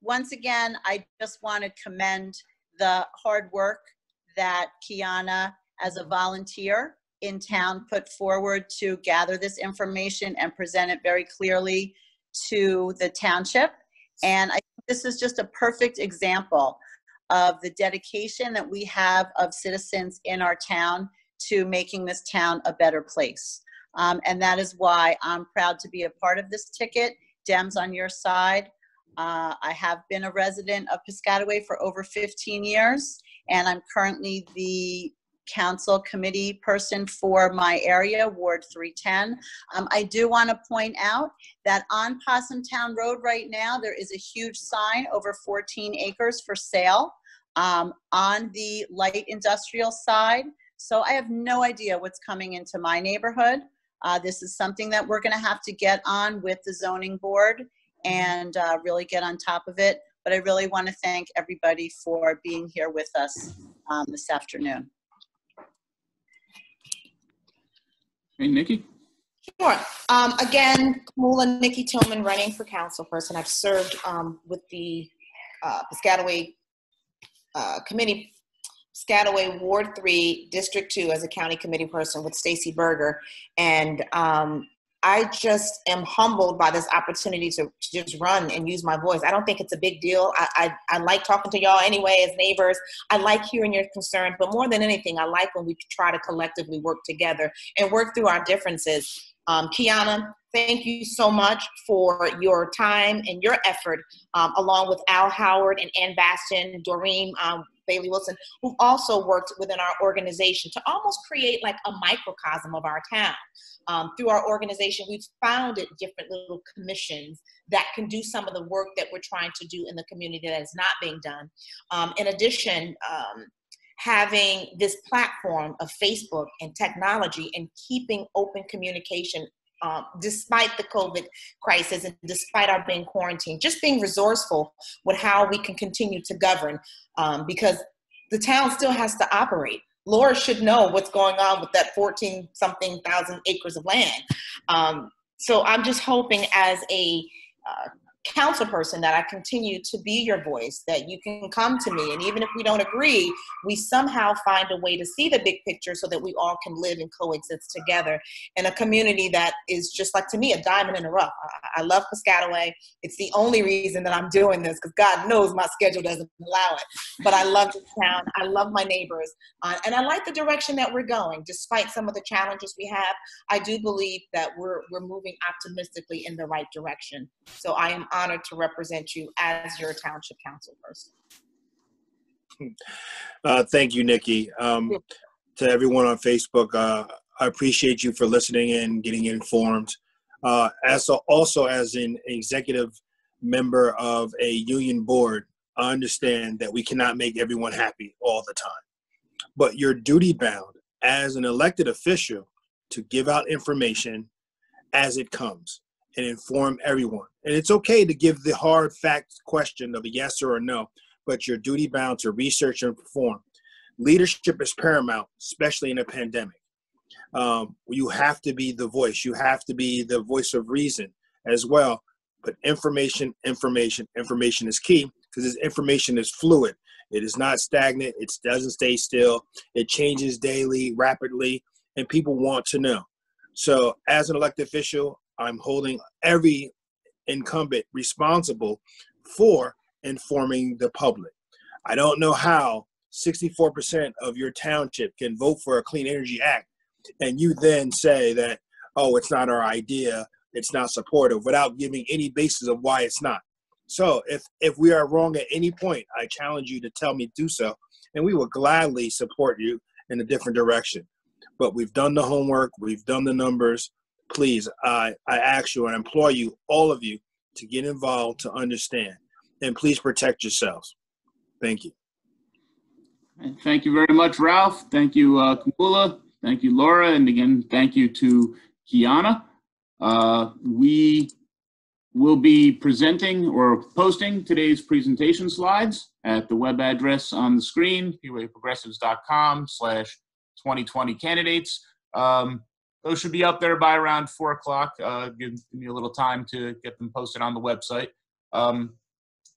Once again, I just want to commend the hard work that Quiyana, as a volunteer in town, put forward to gather this information and present it very clearly to the township. And I think this is just a perfect example of the dedication that we have of citizens in our town to making this town a better place. And that is why I'm proud to be a part of this ticket. Dems on your side. I have been a resident of Piscataway for over 15 years, and I'm currently the council committee person for my area, Ward 310. I do want to point out that on Possum Town Road right now, there is a huge sign over 14 acres for sale on the light industrial side. So I have no idea what's coming into my neighborhood. This is something that we're going to have to get on with the zoning board and really get on top of it. But I really want to thank everybody for being here with us this afternoon. Hey, Nikki. Sure. Again, Kamuela Tillman, running for councilperson. I've served with the Piscataway committee, Piscataway Ward 3, District 2 as a county committee person with Stacy Berger. And I just am humbled by this opportunity to just run and use my voice. I don't think it's a big deal. I like talking to y'all anyway as neighbors. I like hearing your concerns, but more than anything, I like when we try to collectively work together and work through our differences. Quiyana, thank you so much for your time and your effort, along with Al Howard and Ann Baston, Doreen Bailey Wilson, who've also worked within our organization to almost create like a microcosm of our town. Through our organization, we've founded different little commissions that can do some of the work that we're trying to do in the community that is not being done. In addition, having this platform of Facebook and technology and keeping open communication despite the COVID crisis and despite our being quarantined, just being resourceful with how we can continue to govern, because the town still has to operate. Laura should know what's going on with that 14-something thousand acres of land. So I'm just hoping as a council person that I continue to be your voice, that you can come to me, and even if we don't agree, we somehow find a way to see the big picture so that we all can live and coexist together in a community that is just like, to me, a diamond in the rough. I love Piscataway. It's the only reason that I'm doing this, because God knows my schedule doesn't allow it. But I love this town. I love my neighbors. And I like the direction that we're going. Despite some of the challenges we have, I do believe that we're moving optimistically in the right direction. So I am honored to represent you as your township council person. Thank you, Nikki. To everyone on Facebook, I appreciate you for listening and getting informed. Also, as an executive member of a union board, I understand that we cannot make everyone happy all the time. But you're duty bound as an elected official to give out information as it comes and inform everyone. And it's okay to give the hard fact question of a yes or a no, but you're duty bound to research and perform. Leadership is paramount, especially in a pandemic. You have to be the voice. You have to be the voice of reason as well. But information is key, because this information is fluid. It is not stagnant. It doesn't stay still. It changes daily, rapidly, and people want to know. So as an elected official, I'm holding every incumbent responsible for informing the public. I don't know how 64% of your township can vote for a Clean Energy Act, and you then say that, oh, it's not our idea, it's not supportive, without giving any basis of why it's not. So if we are wrong at any point, I challenge you to tell me do so, and we will gladly support you in a different direction. But we've done the homework, we've done the numbers. Please, I ask you and implore you, all of you, to get involved, to understand, and please protect yourselves. Thank you. Thank you very much, Ralph. Thank you, Kamuela. Thank you, Laura. And again, thank you to Quiyana. We will be presenting or posting today's presentation slides at the web address on the screen, pewayprogressives.com/2020 candidates. Those should be up there by around 4 o'clock. Give me a little time to get them posted on the website.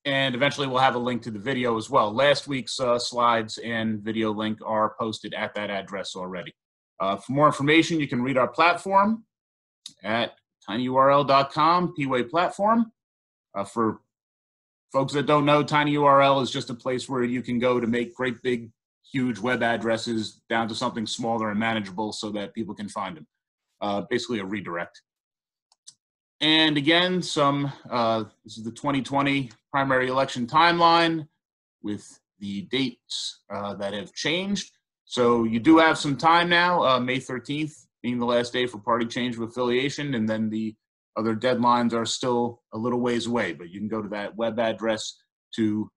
And eventually we'll have a link to the video as well. Last week's slides and video link are posted at that address already. For more information, you can read our platform at tinyurl.com, Peway platform. For folks that don't know, tinyurl is just a place where you can go to make great big, huge web addresses down to something smaller and manageable so that people can find them. Basically a redirect. And again, this is the 2020 primary election timeline with the dates that have changed. So you do have some time now, May 13th being the last day for party change of affiliation, and then the other deadlines are still a little ways away, but you can go to that web address to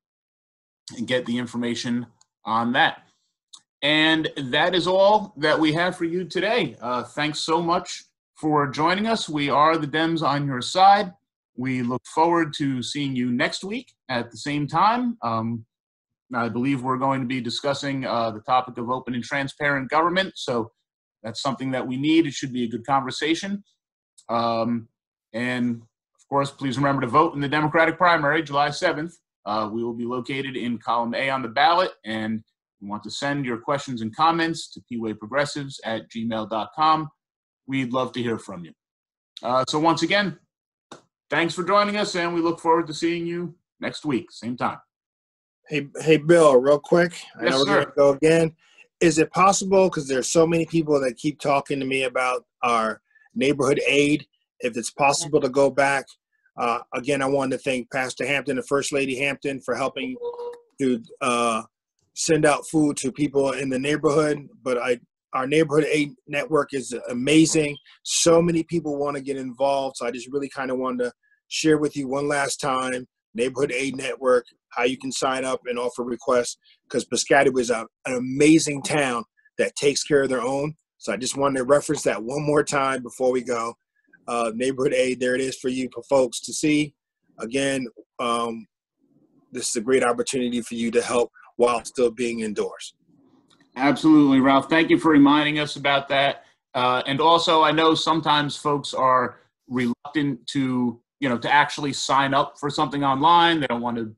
get the information on that. And that is all that we have for you today. Thanks so much for joining us. We are the Dems on your side. We look forward to seeing you next week at the same time. I believe we're going to be discussing the topic of open and transparent government. So that's something that we need. It should be a good conversation. And of course, please remember to vote in the Democratic primary, July 7th. We will be located in column A on the ballot, and you want to send your questions and comments to pewayprogressives@gmail.com. We'd love to hear from you. So once again, thanks for joining us, and we look forward to seeing you next week, same time. Hey, Bill, real quick. I know Yes, we're sir. going to go again. Is it possible, because there's so many people that keep talking to me about our neighborhood aid. If it's possible to go back, again, I wanted to thank Pastor Hampton and First Lady Hampton for helping to send out food to people in the neighborhood. But our neighborhood aid network is amazing. So many people want to get involved. So I just really kind of wanted to share with you one last time, Neighborhood Aid Network, how you can sign up and offer requests, because Piscataway is an amazing town that takes care of their own. So I just wanted to reference that one more time before we go. Neighborhood Aid, there it is for you for folks to see. Again, this is a great opportunity for you to help while still being indoors. Absolutely, Ralph. Thank you for reminding us about that. And also, I know sometimes folks are reluctant to, to actually sign up for something online. They don't want to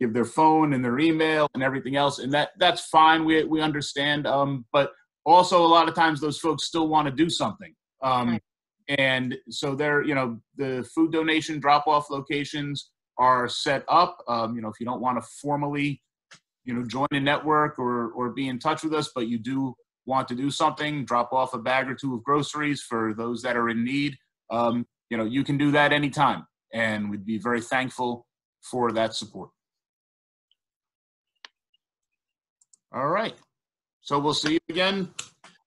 give their phone and their email and everything else, and that's fine. We understand. But also, a lot of times, those folks still want to do something. Right. And so the food donation drop-off locations are set up. If you don't want to formally join a network or be in touch with us, but you do want to do something, drop off a bag or two of groceries for those that are in need, you can do that anytime. And we'd be very thankful for that support. All right. So we'll see you again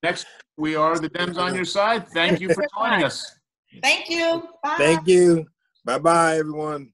next. We are the Dems on your side. Thank you for joining us. Thank you. Bye. Thank you. Bye-bye, everyone.